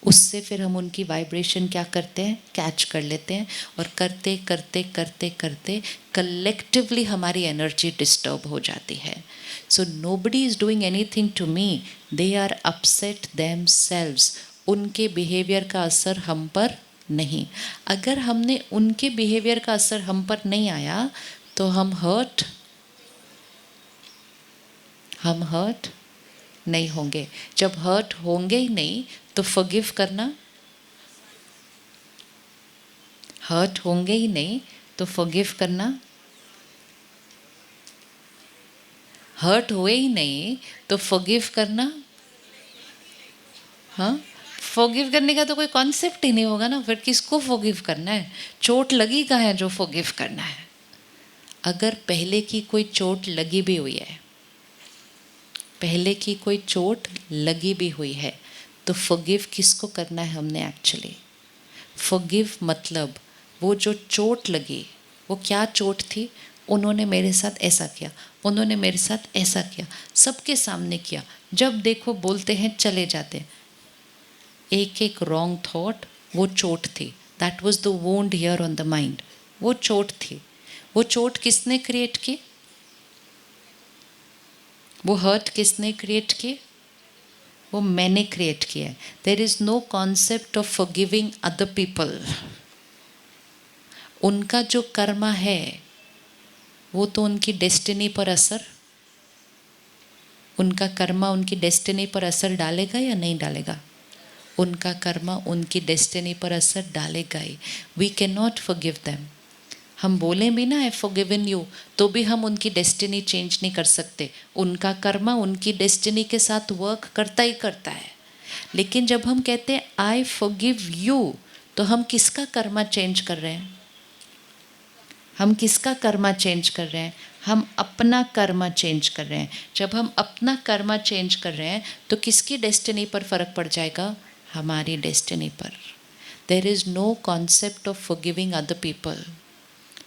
उससे फिर हम उनकी वाइब्रेशन क्या करते हैं? कैच कर लेते हैं। और करते करते करते करते कलेक्टिवली हमारी एनर्जी डिस्टर्ब हो जाती है। So nobody is doing anything to me, they are upset themselves. उनके बिहेवियर का असर हम पर नहीं। अगर हमने उनके बिहेवियर का असर हम पर नहीं आया तो हम हर्ट नहीं होंगे। जब हर्ट होंगे ही नहीं तो फॉरगिव करना, हर्ट होंगे ही नहीं तो फॉरगिव करना, हर्ट हुए ही नहीं तो फॉरगिव करना। हाँ, फॉरगिव करने का तो कोई कॉन्सेप्ट ही नहीं होगा ना, फिर किसको फॉरगिव करना है? चोट लगी कहाँ है जो फॉरगिव करना है? अगर पहले की कोई चोट लगी भी हुई है, पहले की कोई चोट लगी भी हुई है तो फॉरगिव किसको करना है हमने? एक्चुअली फॉरगिव मतलब वो जो चोट लगी वो क्या चोट थी? उन्होंने मेरे साथ ऐसा किया, उन्होंने मेरे साथ ऐसा किया, सबके सामने किया, जब देखो बोलते हैं चले जाते हैं। एक एक रॉन्ग थॉट वो चोट थी. That was the wound here on the mind. वो चोट थी. वो चोट किसने क्रिएट की? वो हर्ट किसने क्रिएट की? वो मैंने क्रिएट किया है. There is no concept of forgiving other people. उनका जो कर्मा है वो तो उनकी डेस्टिनी पर असर, उनका कर्मा उनकी डेस्टिनी पर असर डालेगा या नहीं डालेगा? उनका कर्मा उनकी डेस्टिनी पर असर डालेगा ही. We can not forgive them. हम बोलें भी ना आई फॉरगिवन यू, तो भी हम उनकी डेस्टिनी चेंज नहीं कर सकते. उनका कर्मा उनकी डेस्टिनी के साथ वर्क करता ही करता है. लेकिन जब हम कहते हैं आई फॉरगिव यू, तो हम किसका कर्मा चेंज कर रहे हैं? हम किसका कर्मा चेंज कर रहे हैं? हम अपना कर्मा चेंज कर रहे हैं. जब हम अपना कर्मा चेंज कर रहे हैं तो किसकी डेस्टिनी पर फर्क पड़ जाएगा? हमारी डेस्टिनी पर. There is no concept of forgiving other people.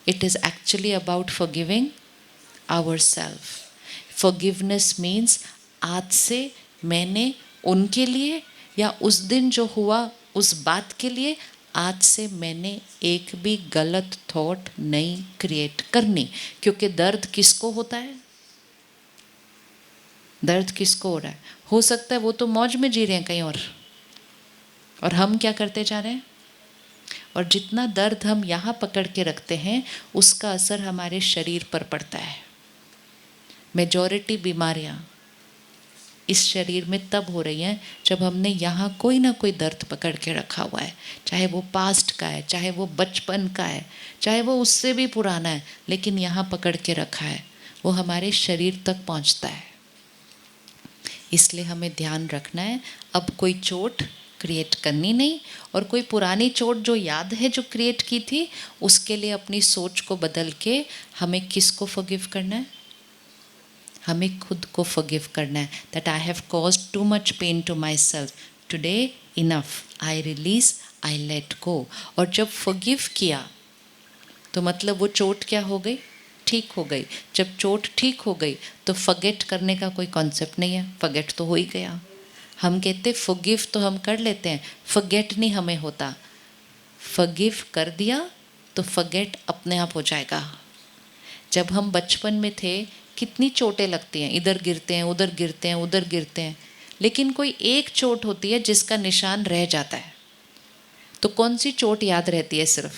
It is actually about forgiving ourselves. Forgiveness means आज से मैंने उनके लिए या उस दिन जो हुआ उस बात के लिए आज से मैंने एक भी गलत थॉट नहीं क्रिएट करनी. क्योंकि दर्द किसको होता है? दर्द किसको हो रहा है? हो सकता है वो तो मौज में जी रहे हैं कहीं और हम क्या करते जा रहे हैं. और जितना दर्द हम यहाँ पकड़ के रखते हैं उसका असर हमारे शरीर पर पड़ता है. मेजॉरिटी बीमारियाँ इस शरीर में तब हो रही हैं जब हमने यहाँ कोई ना कोई दर्द पकड़ के रखा हुआ है. चाहे वो पास्ट का है, चाहे वो बचपन का है, चाहे वो उससे भी पुराना है, लेकिन यहाँ पकड़ के रखा है. वो हमारे शरीर तक पहुँचता है. इसलिए हमें ध्यान रखना है अब कोई चोट क्रिएट करनी नहीं. और कोई पुरानी चोट जो याद है जो क्रिएट की थी उसके लिए अपनी सोच को बदल के हमें किसको फॉरगिव करना है? हमें खुद को फॉरगिव करना है. That I have caused too much pain to myself. Today enough. I release, I let go. और जब फॉरगिव किया तो मतलब वो चोट क्या हो गई? ठीक हो गई. जब चोट ठीक हो गई तो फॉरगेट करने का कोई कॉन्सेप्ट नहीं है. फॉरगेट तो हो ही गया. हम कहते फॉरगिव तो हम कर लेते हैं, फॉरगेट नहीं हमें होता. फॉरगिव कर दिया तो फॉरगेट अपने आप हो जाएगा. जब हम बचपन में थे कितनी चोटें लगती हैं. इधर गिरते हैं, उधर गिरते हैं, उधर गिरते हैं, लेकिन कोई एक चोट होती है जिसका निशान रह जाता है. तो कौन सी चोट याद रहती है? सिर्फ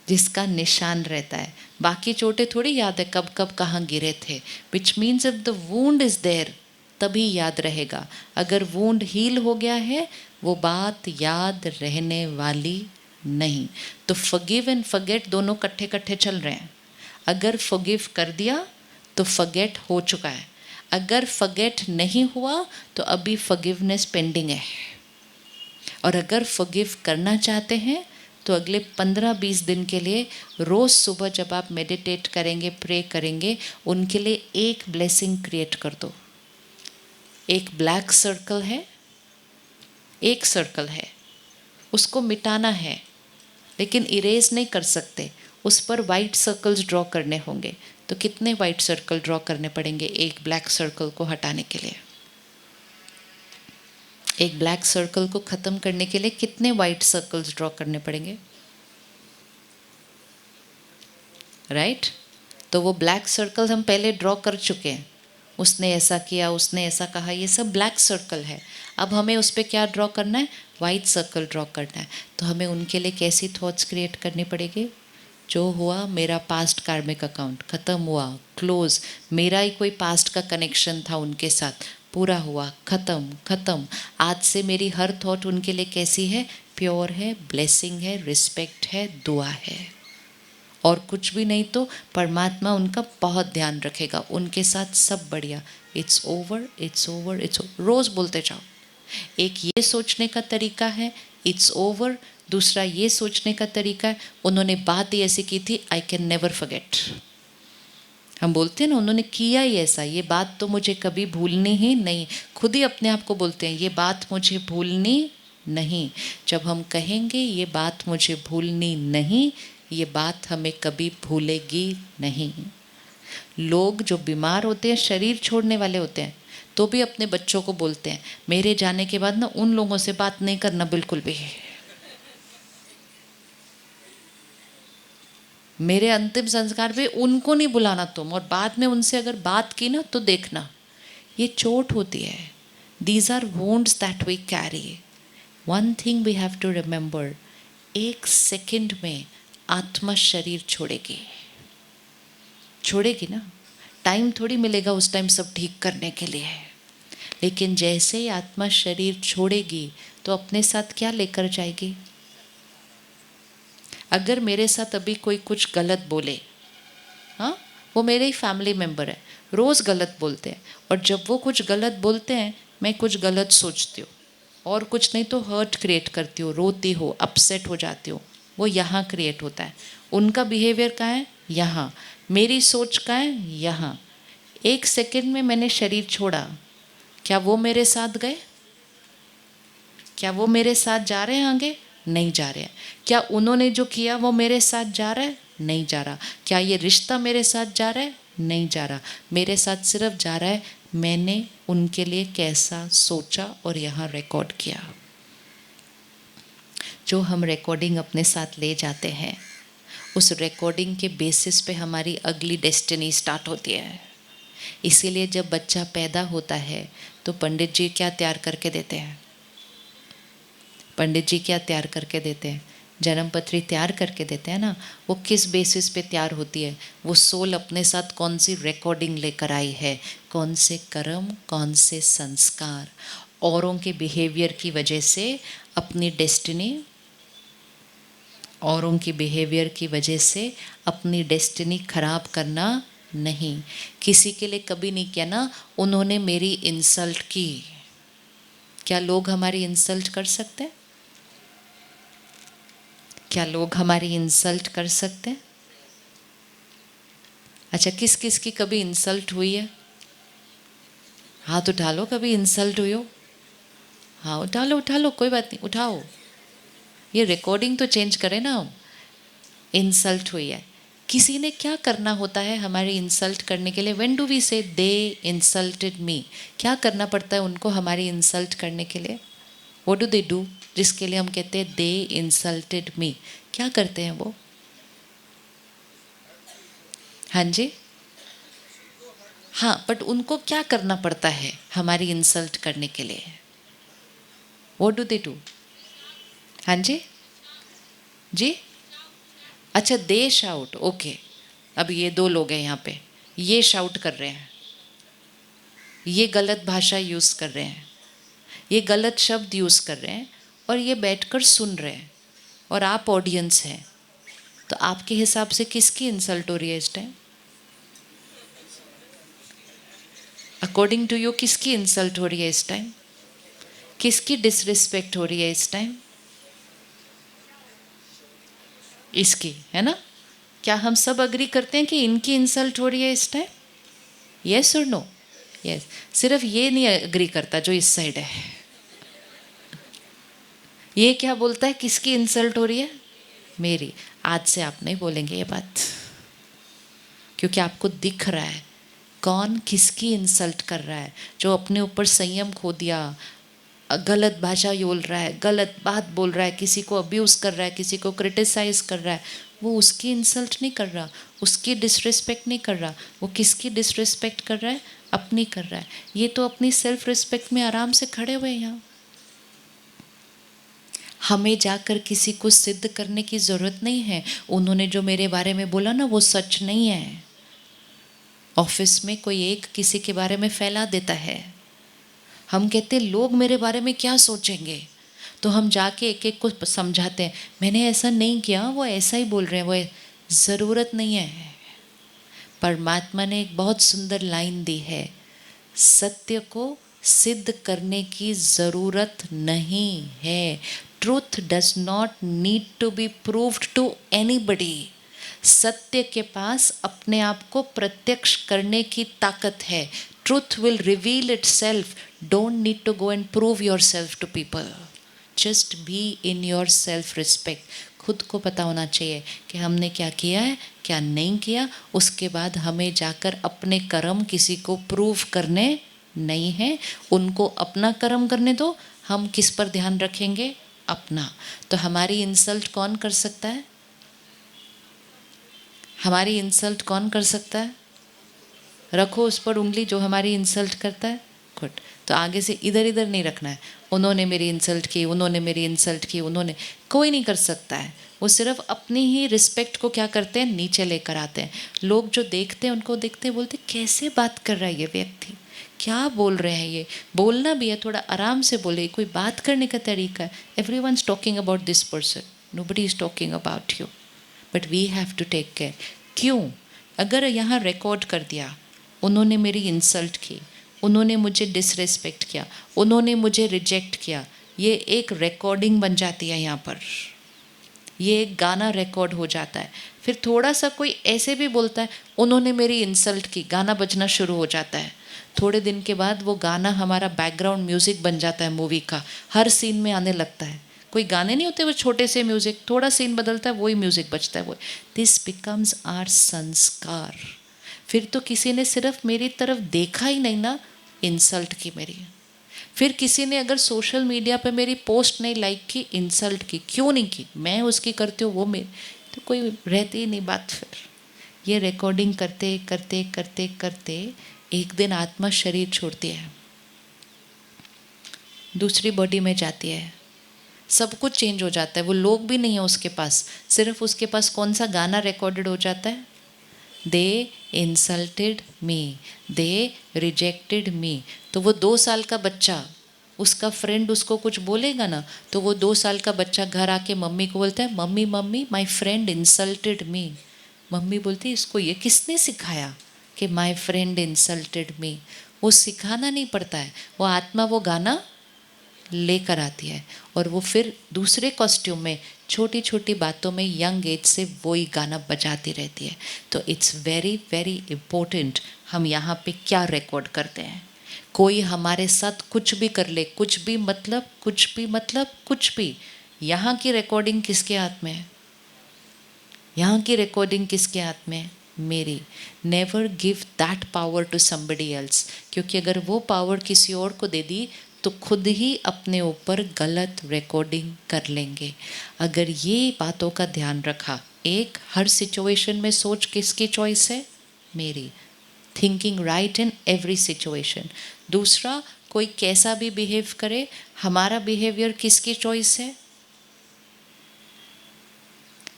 जिसका निशान रहता है. बाकी चोटें थोड़ी याद है कब कब कहाँ गिरे थे. Which means if the wound is there तभी याद रहेगा. अगर वुंड हील हो गया है वो बात याद रहने वाली नहीं. तो फॉरगिव एंड फॉरगेट दोनों कट्ठे कट्ठे चल रहे हैं. अगर फॉरगिव कर दिया तो फॉरगेट हो चुका है. अगर फॉरगेट नहीं हुआ तो अभी फॉरगिवनेस पेंडिंग है. और अगर फॉरगिव करना चाहते हैं तो अगले 15-20 दिन के लिए रोज़ सुबह जब आप मेडिटेट करेंगे, प्रे करेंगे, उनके लिए एक ब्लेसिंग क्रिएट कर दो. एक ब्लैक सर्कल है, एक सर्कल है, उसको मिटाना है लेकिन इरेज नहीं कर सकते. उस पर वाइट सर्कल्स ड्रॉ करने होंगे. तो कितने वाइट सर्कल ड्रॉ करने पड़ेंगे एक ब्लैक सर्कल को हटाने के लिए? एक ब्लैक सर्कल को ख़त्म करने के लिए कितने वाइट सर्कल्स ड्रॉ करने पड़ेंगे? राइट? तो वो ब्लैक सर्कल हम पहले ड्रॉ कर चुके हैं. उसने ऐसा किया, उसने ऐसा कहा, ये सब ब्लैक सर्कल है. अब हमें उस पर क्या ड्रॉ करना है? वाइट सर्कल ड्रॉ करना है. तो हमें उनके लिए कैसी थॉट्स क्रिएट करनी पड़ेगी? जो हुआ मेरा पास्ट कार्मिक अकाउंट ख़त्म हुआ, क्लोज. मेरा ही कोई पास्ट का कनेक्शन था उनके साथ, पूरा हुआ, ख़त्म ख़त्म. आज से मेरी हर थॉट उनके लिए कैसी है? प्योर है, ब्लेसिंग है, रिस्पेक्ट है, दुआ है. और कुछ भी नहीं तो परमात्मा उनका बहुत ध्यान रखेगा. उनके साथ सब बढ़िया. It's over, it's over, it's over. रोज़ बोलते जाओ. एक ये सोचने का तरीका है इट्स ओवर. दूसरा ये सोचने का तरीका है उन्होंने बात ही ऐसी की थी, आई कैन नेवर फॉरगेट. हम बोलते हैं ना उन्होंने किया ही ऐसा, ये बात तो मुझे कभी भूलनी ही नहीं. खुद ही अपने आप को बोलते हैं ये बात मुझे भूलनी नहीं. जब हम कहेंगे ये बात मुझे भूलनी नहीं, ये बात हमें कभी भूलेगी नहीं. लोग जो बीमार होते हैं शरीर छोड़ने वाले होते हैं तो भी अपने बच्चों को बोलते हैं मेरे जाने के बाद ना उन लोगों से बात नहीं करना बिल्कुल भी। मेरे अंतिम संस्कार पे उनको नहीं बुलाना तुम, और बाद में उनसे अगर बात की ना तो देखना ये चोट होती है। These are wounds that we carry. One thing we have to remember, एक सेकंड में आत्मा शरीर छोड़ेगी, छोड़ेगी ना। टाइम थोड़ी मिलेगा उस टाइम सब ठीक करने के लिए। लेकिन जैसे ही आत्मा शरीर छोड़ेगी तो अपने साथ क्या लेकर जाएगी? अगर मेरे साथ अभी कोई कुछ गलत बोले, हाँ, वो मेरे ही फैमिली मेम्बर है, रोज़ गलत बोलते हैं, और जब वो कुछ गलत बोलते हैं मैं कुछ गलत सोचती हूँ और कुछ नहीं तो हर्ट क्रिएट करती हूँ, रोती हूँ, अपसेट हो जाती हूँ। वो यहाँ क्रिएट होता है। उनका बिहेवियर कहाँ है? यहाँ। मेरी सोच कहाँ है? यहाँ। एक सेकंड में मैंने शरीर छोड़ा, क्या वो मेरे साथ गए? क्या वो मेरे साथ जा रहे हैं आगे? नहीं जा रहे हैं। क्या उन्होंने जो किया वो मेरे साथ जा रहा है? नहीं जा रहा। क्या ये रिश्ता मेरे साथ जा रहा है? नहीं जा रहा। मेरे साथ सिर्फ जा रहा है मैंने उनके लिए कैसा सोचा और यहाँ रिकॉर्ड किया। जो हम रिकॉर्डिंग अपने साथ ले जाते हैं, उस रिकॉर्डिंग के बेसिस पे हमारी अगली डेस्टिनी स्टार्ट होती है। इसीलिए जब बच्चा पैदा होता है तो पंडित जी क्या तैयार करके देते हैं? पंडित जी क्या तैयार करके देते हैं? जन्म पत्री तैयार करके देते हैं ना। वो किस बेसिस पे तैयार होती है? वो सोल अपने साथ कौन सी रिकॉर्डिंग लेकर आई है, कौन से कर्म, कौन से संस्कार, औरों के बिहेवियर की वजह से अपनी डेस्टिनी, औरों की बिहेवियर की वजह से अपनी डेस्टिनी खराब करना नहीं। किसी के लिए कभी नहीं किया ना उन्होंने मेरी इंसल्ट की। क्या लोग हमारी इंसल्ट कर सकते हैं? क्या लोग हमारी इंसल्ट कर सकते हैं? अच्छा, किस किस की कभी इंसल्ट हुई है? हाथ उठा लो, कभी इंसल्ट हुई हो? हाँ उठा लो, उठा लो, कोई बात नहीं, उठाओ। ये रिकॉर्डिंग तो चेंज करें ना हम। इंसल्ट हुई है। किसी ने क्या करना होता है हमारी इंसल्ट करने के लिए? व्हेन डू वी से दे इंसल्टेड मी? क्या करना पड़ता है उनको हमारी इंसल्ट करने के लिए? What do they do? जिसके लिए हम कहते हैं दे इंसल्टेड मी, क्या करते हैं वो? हाँ जी, हाँ, बट उनको क्या करना पड़ता है हमारी इंसल्ट करने के लिए? What do they do? हाँ जी, जी, अच्छा, दे शाउट, ओके। अब ये दो लोग हैं यहाँ पे, ये शाउट कर रहे हैं, ये गलत भाषा यूज़ कर रहे हैं, ये गलत शब्द यूज़ कर रहे हैं, और ये बैठकर सुन रहे हैं, और आप ऑडियंस हैं। तो आपके हिसाब से किसकी इंसल्ट हो रही है इस टाइम? अकॉर्डिंग टू यू किसकी इंसल्ट हो रही है इस टाइम? किसकी डिसरिस्पेक्ट हो रही है इस टाइम? इसकी, है ना? क्या हम सब अग्री करते हैं कि इनकी इंसल्ट हो रही है इस टाइम? यस और नो? यस। सिर्फ ये नहीं अग्री करता जो इस साइड है। ये क्या बोलता है किसकी इंसल्ट हो रही है? मेरी। आज से आप नहीं बोलेंगे ये बात, क्योंकि आपको दिख रहा है कौन किसकी इंसल्ट कर रहा है। जो अपने ऊपर संयम खो दिया, गलत भाषा बोल रहा है, गलत बात बोल रहा है, किसी को अब्यूज़ कर रहा है, किसी को क्रिटिसाइज़ कर रहा है, वो उसकी इंसल्ट नहीं कर रहा, उसकी डिसरिस्पेक्ट नहीं कर रहा। वो किसकी डिसरिस्पेक्ट कर रहा है? अपनी कर रहा है। ये तो अपनी सेल्फ रिस्पेक्ट में आराम से खड़े हुए हैं यहाँ। हमें जाकर किसी को सिद्ध करने की ज़रूरत नहीं है। उन्होंने जो मेरे बारे में बोला ना वो सच नहीं है। ऑफिस में कोई एक किसी के बारे में फैला देता है, हम कहते हैं लोग मेरे बारे में क्या सोचेंगे, तो हम जाके एक एक को समझाते हैं मैंने ऐसा नहीं किया, वो ऐसा ही बोल रहे हैं, वो ज़रूरत नहीं है। परमात्मा ने एक बहुत सुंदर लाइन दी है, सत्य को सिद्ध करने की ज़रूरत नहीं है। Truth does not need to be proved to anybody. सत्य के पास अपने आप को प्रत्यक्ष करने की ताकत है। Truth will reveal itself. Don't need to go and prove yourself to people. Just be in your self respect. खुद को पता होना चाहिए कि हमने क्या किया है, क्या नहीं किया। उसके बाद हमें जाकर अपने कर्म किसी को प्रूव करने नहीं है, उनको अपना कर्म करने दो, हम किस पर ध्यान रखेंगे? अपना। तो हमारी इंसल्ट कौन कर सकता है? हमारी इंसल्ट कौन कर सकता है? रखो उस पर उंगली जो हमारी इंसल्ट करता है। गुड। तो आगे से इधर इधर नहीं रखना है, उन्होंने मेरी इंसल्ट की, उन्होंने मेरी इंसल्ट की, उन्होंने, कोई नहीं कर सकता है। वो सिर्फ अपनी ही रिस्पेक्ट को क्या करते हैं? नीचे लेकर आते हैं। लोग जो देखते हैं उनको देखते हैं, बोलते कैसे बात कर रहा है ये व्यक्ति, क्या बोल रहे हैं ये। बोलना भी है, थोड़ा आराम से बोले, कोई बात करने का तरीका है। Everyone is talking about this person, nobody is talking about you, but we have to take care. क्यों? अगर यहाँ रिकॉर्ड कर दिया, उन्होंने मेरी इंसल्ट की, उन्होंने मुझे डिसरेस्पेक्ट किया, उन्होंने मुझे रिजेक्ट किया, ये एक रिकॉर्डिंग बन जाती है यहाँ पर, ये एक गाना रिकॉर्ड हो जाता है। फिर थोड़ा सा कोई ऐसे भी बोलता है, उन्होंने मेरी इंसल्ट की, गाना बजना शुरू हो जाता है। थोड़े दिन के बाद वो गाना हमारा बैकग्राउंड म्यूज़िक बन जाता है मूवी का, हर सीन में आने लगता है। कोई गाने नहीं होते वो छोटे से म्यूज़िक, थोड़ा सीन बदलता है वही म्यूज़िक बजता है। वो दिस बिकम्स आवर संस्कार। फिर तो किसी ने सिर्फ मेरी तरफ देखा ही नहीं ना, इंसल्ट की मेरी। फिर किसी ने अगर सोशल मीडिया पे मेरी पोस्ट नहीं लाइक की, इंसल्ट की, क्यों नहीं की? मैं उसकी करती हूँ, वो मेरी, तो कोई रहती ही नहीं बात। फिर ये रिकॉर्डिंग करते करते करते करते एक दिन आत्मा शरीर छोड़ती है, दूसरी बॉडी में जाती है, सब कुछ चेंज हो जाता है। वो लोग भी नहीं है उसके पास, सिर्फ उसके पास कौन सा गाना रिकॉर्डेड हो जाता है? They insulted me, they rejected me. तो वो 2 साल का बच्चा, उसका फ्रेंड उसको कुछ बोलेगा ना, तो वो 2 साल का बच्चा घर आके मम्मी को बोलता है, mummy mummy my friend insulted me. Mummy बोलती, इसको ये किसने सिखाया कि माय फ्रेंड इंसल्टेड मी? वो सिखाना नहीं पड़ता है, वो आत्मा वो गाना लेकर आती है, और वो फिर दूसरे कॉस्ट्यूम में छोटी छोटी बातों में यंग एज से वही गाना बजाती रहती है। तो इट्स वेरी वेरी इम्पोर्टेंट हम यहाँ पे क्या रिकॉर्ड करते हैं। कोई हमारे साथ कुछ भी कर ले, कुछ भी मतलब, कुछ भी मतलब, कुछ भी, यहाँ की रिकॉर्डिंग किसके हाथ में है? यहाँ की रिकॉर्डिंग किसके हाथ में है? मेरी। Never give that power to somebody else, क्योंकि अगर वो पावर किसी और को दे दी तो खुद ही अपने ऊपर गलत रिकॉर्डिंग कर लेंगे। अगर ये बातों का ध्यान रखा, एक, हर सिचुएशन में सोच किसकी चॉइस है? मेरी। Thinking right in every situation. दूसरा, कोई कैसा भी बिहेव करे, हमारा बिहेवियर किसकी चॉइस है?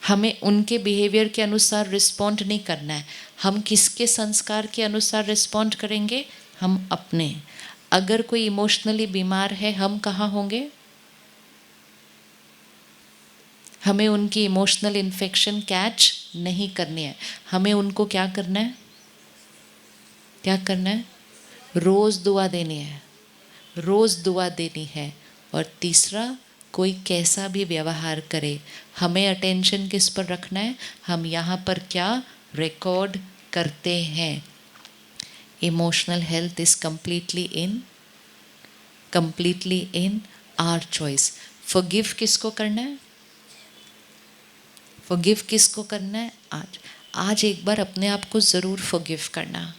हमें उनके बिहेवियर के अनुसार रिस्पॉन्ड नहीं करना है। हम किसके संस्कार के अनुसार रिस्पॉन्ड करेंगे? हम अपने। अगर कोई इमोशनली बीमार है, हम कहाँ होंगे? हमें उनकी इमोशनल इन्फेक्शन कैच नहीं करनी है। हमें उनको क्या करना है? क्या करना है? रोज़ दुआ देनी है, रोज़ दुआ देनी है। और तीसरा, कोई कैसा भी व्यवहार करे, हमें अटेंशन किस पर रखना है? हम यहाँ पर क्या रिकॉर्ड करते हैं। Emotional health is completely in our choice. Forgive किसको करना है? फॉरगिव किसको करना है? आज एक बार अपने आप को ज़रूर फॉरगिव करना।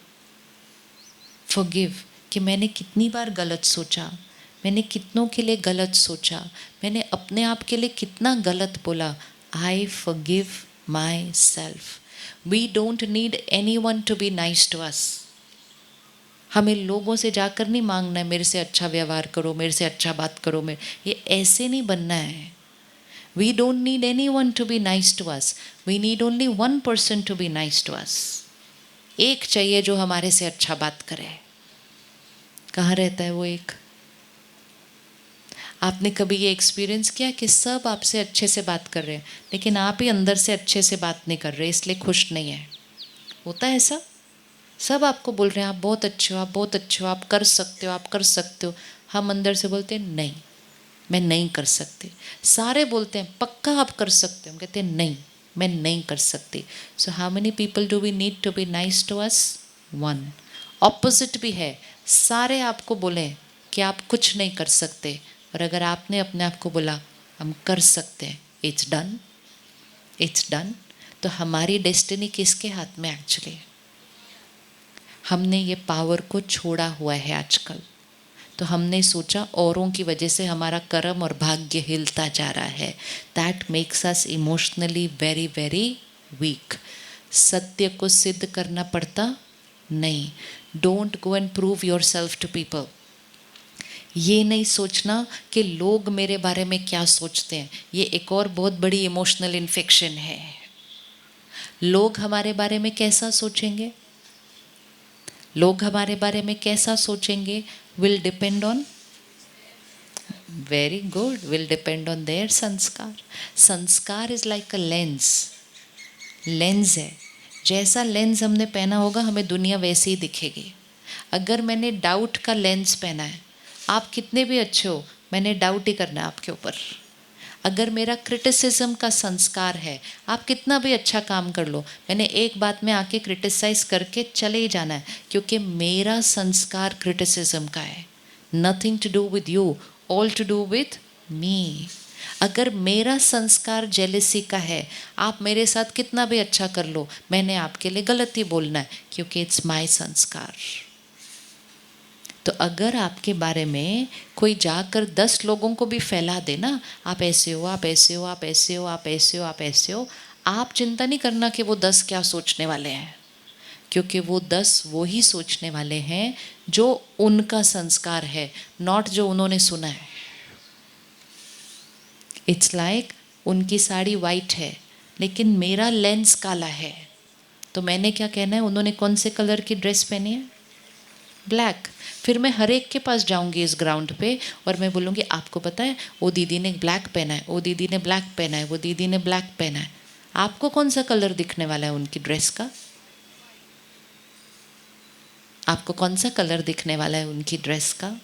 फॉरगिव कि मैंने कितनी बार गलत सोचा, मैंने कितनों के लिए गलत सोचा, मैंने अपने आप के लिए कितना गलत बोला। I forgive myself. We don't need anyone to be nice to us. हमें लोगों से जाकर नहीं मांगना है मेरे से अच्छा व्यवहार करो, मेरे से अच्छा बात करो, ये ऐसे नहीं बनना है। We don't need anyone to be nice to us, we need only one person to be nice to us. एक चाहिए जो हमारे से अच्छा बात करे। कहाँ रहता है वो एक? आपने कभी ये एक्सपीरियंस किया कि सब आपसे अच्छे से बात कर रहे हैं, लेकिन आप ही अंदर से अच्छे से बात नहीं कर रहे, इसलिए खुश नहीं है? होता है ऐसा? सब आपको बोल रहे हैं आप बहुत अच्छे हो, आप बहुत अच्छे हो, आप कर सकते हो, आप कर सकते हो। हम अंदर से बोलते हैं नहीं, मैं नहीं कर सकती। सारे बोलते हैं पक्का आप कर सकते हो, हम कहते हैं नहीं, मैं नहीं कर सकती। So how many people do we need to be nice to us? One. Opposite भी है, सारे आपको बोले कि आप कुछ नहीं कर सकते, और अगर आपने अपने आप को बोला हम कर सकते हैं, इट्स डन, इट्स डन। तो हमारी डेस्टिनी किसके हाथ में एक्चुअली? हमने ये पावर को छोड़ा हुआ है आजकल। तो हमने सोचा औरों की वजह से हमारा कर्म और भाग्य हिलता जा रहा है। That makes us emotionally very very weak. सत्य को सिद्ध करना पड़ता नहीं। Don't go and prove yourself to people. ये नहीं सोचना कि लोग मेरे बारे में क्या सोचते हैं। ये एक और बहुत बड़ी इमोशनल इन्फेक्शन है। लोग हमारे बारे में कैसा सोचेंगे, लोग हमारे बारे में कैसा सोचेंगे will depend on, very good, will depend on their संस्कार। संस्कार is like a lens. Lens है, जैसा लेंस हमने पहना होगा हमें दुनिया वैसे ही दिखेगी। अगर मैंने डाउट का लेंस पहना है, आप कितने भी अच्छे हो, मैंने डाउट ही करना है आपके ऊपर। अगर मेरा क्रिटिसिज्म का संस्कार है, आप कितना भी अच्छा काम कर लो, मैंने एक बात में आके क्रिटिसाइज करके चले ही जाना है, क्योंकि मेरा संस्कार क्रिटिसिज्म का है। Nothing to do with you, all to do with me. अगर मेरा संस्कार जेलसी का है, आप मेरे साथ कितना भी अच्छा कर लो, मैंने आपके लिए गलत ही बोलना है, क्योंकि इट्स माय संस्कार। तो अगर आपके बारे में कोई जाकर 10 लोगों को भी फैला दे ना, आप ऐसे हो, आप ऐसे हो, आप ऐसे हो, आप ऐसे हो, आप ऐसे हो, आप चिंता नहीं करना कि वो 10 क्या सोचने वाले हैं, क्योंकि वो 10 वो ही सोचने वाले हैं जो उनका संस्कार है, नॉट जो उन्होंने सुना है। इट्स लाइक उनकी साड़ी वाइट है लेकिन मेरा लेंस काला है, तो मैंने क्या कहना है, उन्होंने कौन से कलर की ड्रेस पहनी है, ब्लैक। फिर मैं हर एक के पास जाऊंगी इस ग्राउंड पे और मैं बोलूँगी आपको पता है वो दीदी ने ब्लैक पहना है, वो दीदी ने ब्लैक पहना है, वो दीदी ने ब्लैक पहना है। आपको कौन सा कलर दिखने वाला है उनकी ड्रेस का, आपको कौन सा कलर दिखने वाला है उनकी ड्रेस का,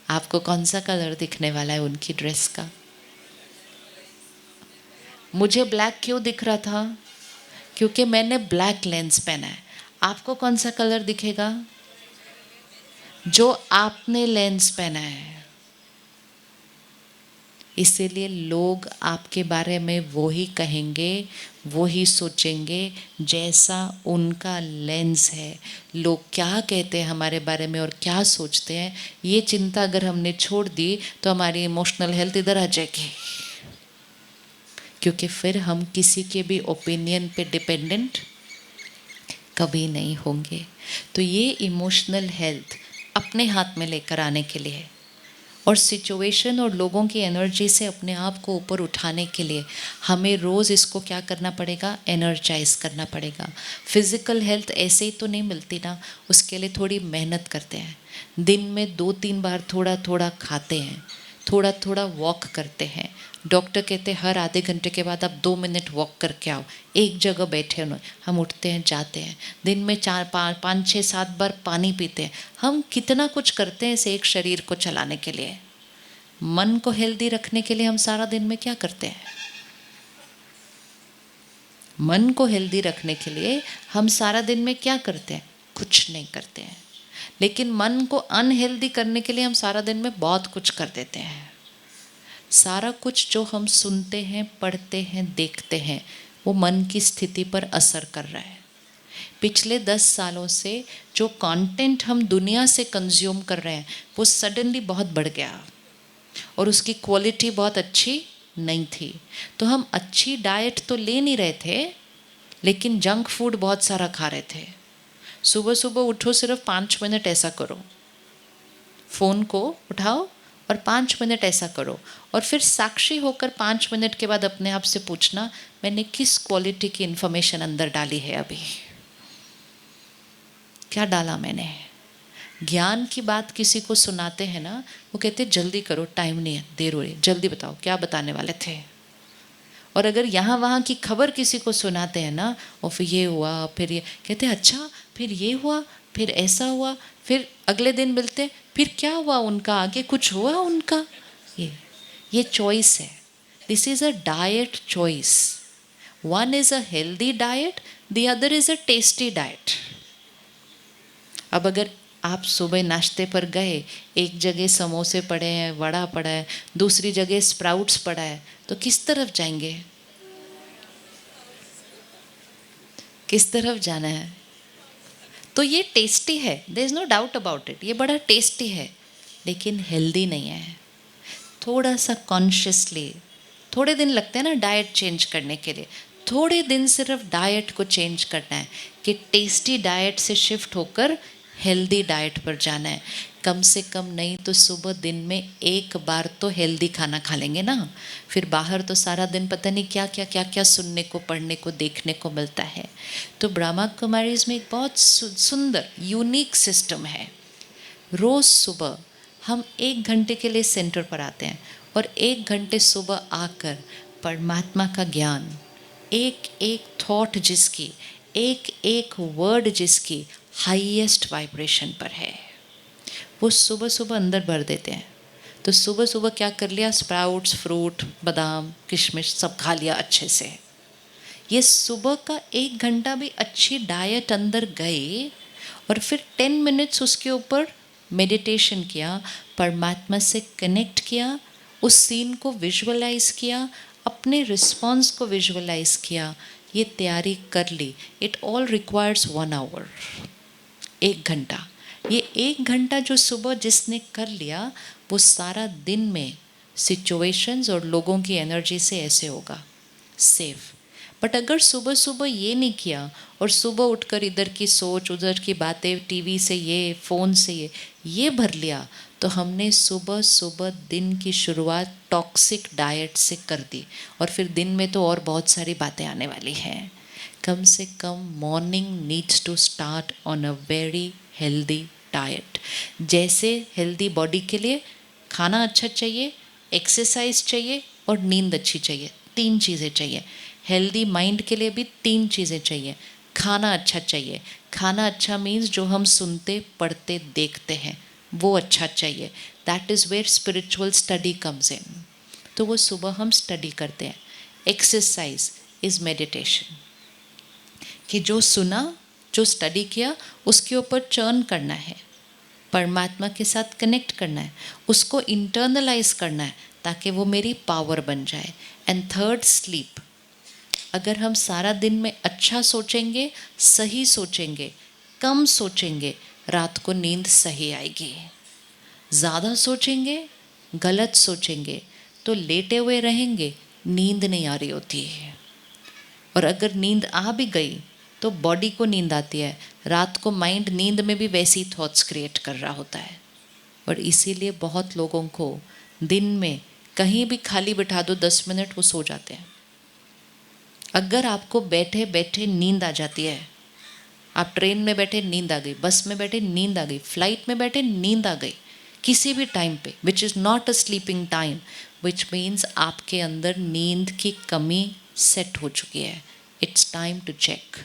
आपको कौन सा कलर दिखने वाला है उनकी ड्रेस का। मुझे ब्लैक क्यों दिख रहा था, क्योंकि मैंने ब्लैक लेंस पहना है। आपको कौन सा कलर दिखेगा, जो आपने लेंस पहना है। इसीलिए लोग आपके बारे में वो ही कहेंगे, वो ही सोचेंगे जैसा उनका लेंस है। लोग क्या कहते हैं हमारे बारे में और क्या सोचते हैं, ये चिंता अगर हमने छोड़ दी तो हमारी इमोशनल हेल्थ इधर आ जाएगी, क्योंकि फिर हम किसी के भी ओपिनियन पे डिपेंडेंट कभी नहीं होंगे। तो ये इमोशनल हेल्थ अपने हाथ में लेकर आने के लिए और सिचुएशन और लोगों की एनर्जी से अपने आप को ऊपर उठाने के लिए हमें रोज़ इसको क्या करना पड़ेगा, एनर्जाइज करना पड़ेगा। फिज़िकल हेल्थ ऐसे ही तो नहीं मिलती ना, उसके लिए थोड़ी मेहनत करते हैं। दिन में 2-3 बार थोड़ा थोड़ा खाते हैं, थोड़ा थोड़ा वॉक करते हैं। डॉक्टर कहते हैं हर आधे घंटे के बाद आप 2 मिनट वॉक करके आओ, एक जगह बैठे हो। हम उठते हैं, जाते हैं, दिन में 4-5-6-7 बार पानी पीते हैं। हम कितना कुछ करते हैं इस एक शरीर को चलाने के लिए। मन को हेल्दी रखने के लिए हम सारा दिन में क्या करते हैं, मन को हेल्दी रखने के लिए हम सारा दिन में क्या करते हैं, कुछ नहीं करते हैं। लेकिन मन को अनहेल्दी करने के लिए हम सारा दिन में बहुत कुछ कर देते हैं। सारा कुछ जो हम सुनते हैं, पढ़ते हैं, देखते हैं, वो मन की स्थिति पर असर कर रहा है। पिछले 10 सालों से जो कंटेंट हम दुनिया से कंज्यूम कर रहे हैं वो सडनली बहुत बढ़ गया और उसकी क्वालिटी बहुत अच्छी नहीं थी। तो हम अच्छी डाइट तो ले नहीं रहे थे, लेकिन जंक फूड बहुत सारा खा रहे थे। सुबह सुबह उठो, सिर्फ 5 मिनट ऐसा करो, फ़ोन को उठाओ और 5 मिनट ऐसा करो, और फिर साक्षी होकर 5 मिनट के बाद अपने आप से पूछना मैंने किस क्वालिटी की इन्फॉर्मेशन अंदर डाली है, अभी क्या डाला मैंने। ज्ञान की बात किसी को सुनाते हैं ना, वो कहते जल्दी करो, टाइम नहीं है, देर हो रही है, जल्दी बताओ क्या बताने वाले थे। और अगर यहाँ वहाँ की खबर किसी को सुनाते हैं ना, और फिर ये हुआ, फिर ये कहते अच्छा, फिर ये हुआ, फिर ऐसा हुआ, फिर अगले दिन मिलते, फिर क्या हुआ उनका, आगे कुछ हुआ उनका। ये चॉइस है। This is a diet choice. One is a healthy diet, the other is a tasty diet. अब अगर आप सुबह नाश्ते पर गए, एक जगह समोसे पड़े हैं, वड़ा पड़ा है, दूसरी जगह स्प्राउट्स पड़ा है, तो किस तरफ जाएंगे, किस तरफ जाना है। तो ये टेस्टी है, there is no doubt about it, ये बड़ा टेस्टी है, लेकिन हेल्दी नहीं है। थोड़ा सा कॉन्शियसली, थोड़े दिन लगते हैं ना डाइट चेंज करने के लिए, थोड़े दिन सिर्फ डाइट को चेंज करना है कि टेस्टी डाइट से शिफ्ट होकर हेल्दी डाइट पर जाना है। कम से कम नहीं तो सुबह दिन में एक बार तो हेल्दी खाना खा लेंगे ना। फिर बाहर तो सारा दिन पता नहीं क्या क्या क्या क्या सुनने को, पढ़ने को, देखने को मिलता है। तो ब्रह्मा कुमारीज में एक बहुत सुंदर यूनिक सिस्टम है। रोज़ सुबह हम 1 घंटे के लिए सेंटर पर आते हैं और 1 घंटे सुबह आकर परमात्मा का ज्ञान, एक एक थॉट जिसकी, एक एक वर्ड जिसकी हाईएस्ट वाइब्रेशन पर है, वो सुबह सुबह अंदर भर देते हैं। तो सुबह सुबह क्या कर लिया, स्प्राउट्स, फ्रूट, बादाम, किशमिश सब खा लिया अच्छे से। ये सुबह का 1 घंटा भी अच्छी डाइट अंदर गए और फिर 10 मिनट्स उसके ऊपर मेडिटेशन किया, परमात्मा से कनेक्ट किया, उस सीन को विजुअलाइज किया, अपने रिस्पॉन्स को विजुअलाइज किया, ये तैयारी कर ली। इट ऑल रिक्वायर्स 1 आवर, 1 घंटा। ये 1 घंटा जो सुबह जिसने कर लिया, वो सारा दिन में सिचुएशंस और लोगों की एनर्जी से ऐसे होगा सेफ। बट अगर सुबह सुबह ये नहीं किया और सुबह उठकर इधर की सोच, उधर की बातें, टीवी से ये, फ़ोन से ये भर लिया, तो हमने सुबह सुबह दिन की शुरुआत टॉक्सिक डाइट से कर दी और फिर दिन में तो और बहुत सारी बातें आने वाली हैं। कम से कम morning needs to start on a very healthy diet. जैसे हेल्दी बॉडी के लिए खाना अच्छा चाहिए, एक्सरसाइज चाहिए और नींद अच्छी चाहिए, 3 चीज़ें चाहिए। हेल्दी माइंड के लिए भी 3 चीज़ें चाहिए। खाना अच्छा चाहिए, खाना अच्छा मीन्स जो हम सुनते, पढ़ते, देखते हैं वो अच्छा चाहिए। That is where spiritual study comes in. तो वो सुबह हम स्टडी करते हैं। एक्सरसाइज इज़ मेडिटेशन, कि जो सुना, जो स्टडी किया, उसके ऊपर चर्न करना है, परमात्मा के साथ कनेक्ट करना है, उसको इंटरनलाइज करना है ताकि वो मेरी पावर बन जाए। And third, sleep. अगर हम सारा दिन में अच्छा सोचेंगे, सही सोचेंगे, कम सोचेंगे, रात को नींद सही आएगी। ज़्यादा सोचेंगे, गलत सोचेंगे तो लेटे हुए रहेंगे, नींद नहीं आ रही होती है। और अगर नींद आ भी गई तो बॉडी को नींद आती है, रात को माइंड नींद में भी वैसी थॉट्स क्रिएट कर रहा होता है। और इसीलिए बहुत लोगों को दिन में कहीं भी खाली बिठा दो 10 मिनट, वो सो जाते हैं। अगर आपको बैठे बैठे नींद आ जाती है, आप ट्रेन में बैठे नींद आ गई, बस में बैठे नींद आ गई, फ्लाइट में बैठे नींद आ गई, किसी भी टाइम पे, which is not a sleeping time, which means आपके अंदर नींद की कमी सेट हो चुकी है। It's time to check.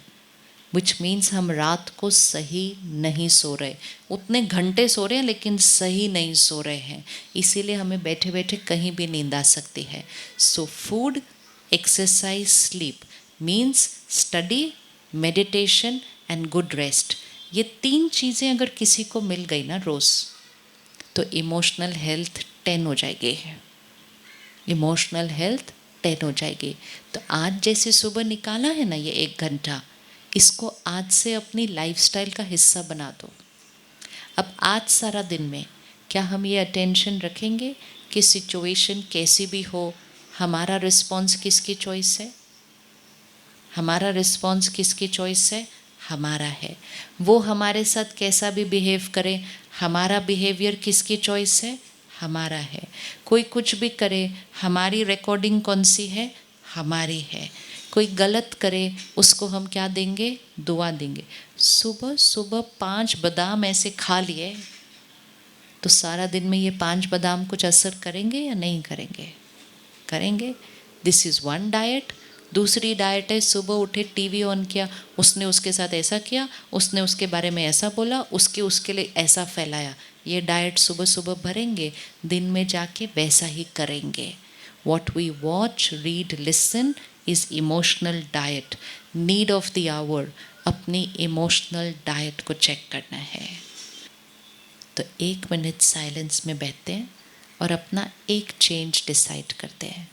Which means हम रात को सही नहीं सो रहे, उतने घंटे सो रहे हैं लेकिन सही नहीं सो रहे हैं, इसीलिए हमें बैठे बैठे कहीं भी नींद आ सकती है। So food, exercise, sleep means study, meditation and good rest. ये 3 चीज़ें अगर किसी को मिल गई ना रोज़, तो इमोशनल हेल्थ 10 हो जाएगी। इमोशनल हेल्थ 10 हो जाएगी। तो आज जैसे सुबह निकाला है ना ये 1 घंटा, इसको आज से अपनी लाइफस्टाइल का हिस्सा बना दो। अब आज सारा दिन में क्या हम ये अटेंशन रखेंगे कि सिचुएशन कैसी भी हो, हमारा रिस्पॉन्स किसकी चॉइस है? हमारा रिस्पॉन्स किसकी चॉइस है? हमारा है। वो हमारे साथ कैसा भी बिहेव करे, हमारा बिहेवियर किसकी चॉइस है? हमारा है। कोई कुछ भी करे, हमारी रिकॉर्डिंग कौन सी है? हमारी है। कोई गलत करे, उसको हम क्या देंगे? दुआ देंगे। सुबह सुबह 5 बादाम ऐसे खा लिए तो सारा दिन में ये 5 बादाम कुछ असर करेंगे या नहीं करेंगे? करेंगे। This is one diet. दूसरी डाइट है, सुबह उठे टीवी ऑन किया, उसने उसके साथ ऐसा किया, उसने उसके बारे में ऐसा बोला, उसके लिए ऐसा फैलाया। ये डाइट सुबह सुबह भरेंगे, दिन में जाके वैसा ही करेंगे। What we watch, read, listen is emotional diet. Need of the hour अपनी इमोशनल डाइट को चेक करना है। तो 1 मिनट साइलेंस में बैठते हैं और अपना एक चेंज डिसाइड करते हैं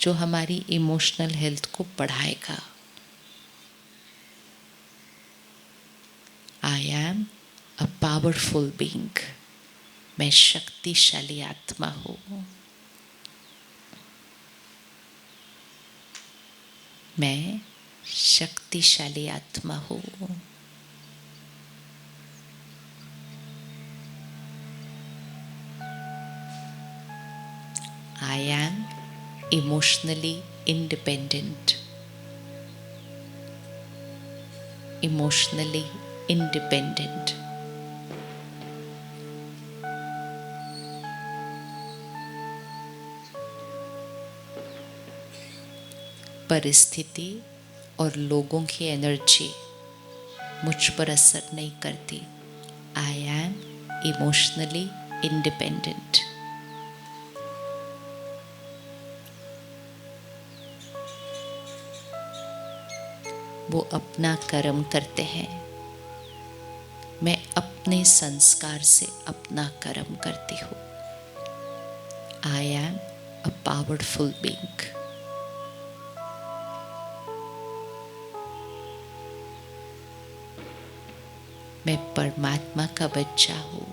जो हमारी इमोशनल हेल्थ को बढ़ाएगा। I am a powerful being, मैं शक्तिशाली आत्मा हूँ। मैं शक्तिशाली आत्मा हूँ। I am emotionally independent. Emotionally independent. परिस्थिति और लोगों की एनर्जी मुझ पर असर नहीं करती। I am emotionally independent. वो अपना कर्म करते हैं, मैं अपने संस्कार से अपना कर्म करती हूँ। I am a powerful being. मैं परमात्मा का बच्चा हूँ।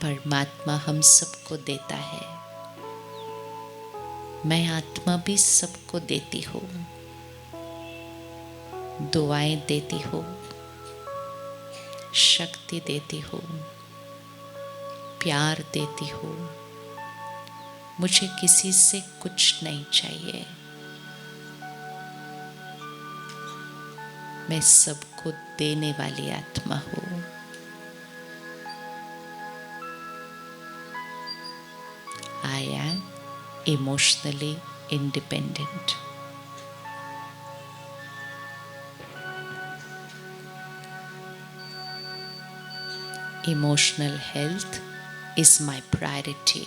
परमात्मा हम सबको देता है। मैं आत्मा भी सबको देती हूँ, दुआएं देती हूँ, शक्ति देती हूँ, प्यार देती हूँ। मुझे किसी से कुछ नहीं चाहिए। मैं सबको देने वाली आत्मा हूँ। I am emotionally independent. Emotional health is my priority.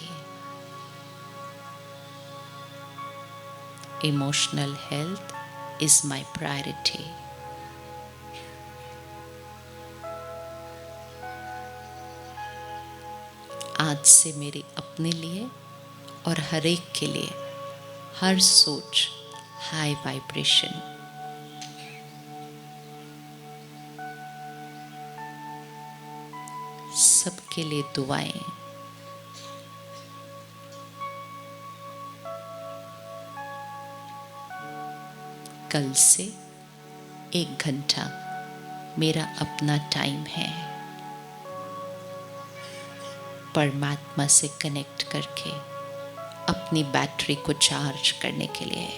Emotional health is my priority. आज से मेरे अपने लिए और हर एक के लिए हर सोच हाई वाइब्रेशन। सबके लिए दुआएं। कल से 1 घंटा मेरा अपना टाइम है परमात्मा से कनेक्ट करके अपनी बैटरी को चार्ज करने के लिए,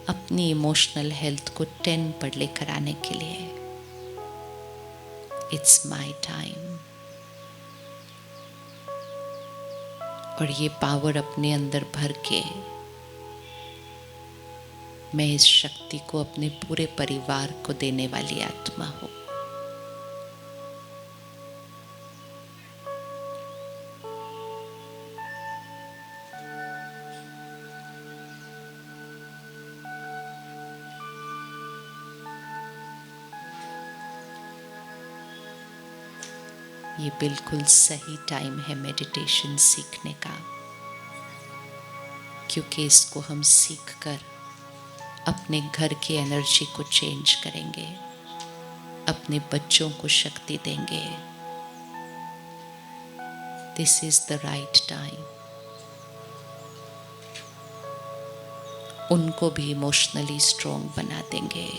अपनी इमोशनल हेल्थ को 10 पर लेकर आने के लिए। It's my time. और ये पावर अपने अंदर भर के मैं इस शक्ति को अपने पूरे परिवार को देने वाली आत्मा हूँ। ये बिल्कुल सही टाइम है मेडिटेशन सीखने का, क्योंकि इसको हम सीखकर अपने घर की एनर्जी को चेंज करेंगे, अपने बच्चों को शक्ति देंगे। This is the right time. उनको भी इमोशनली स्ट्रॉन्ग बना देंगे।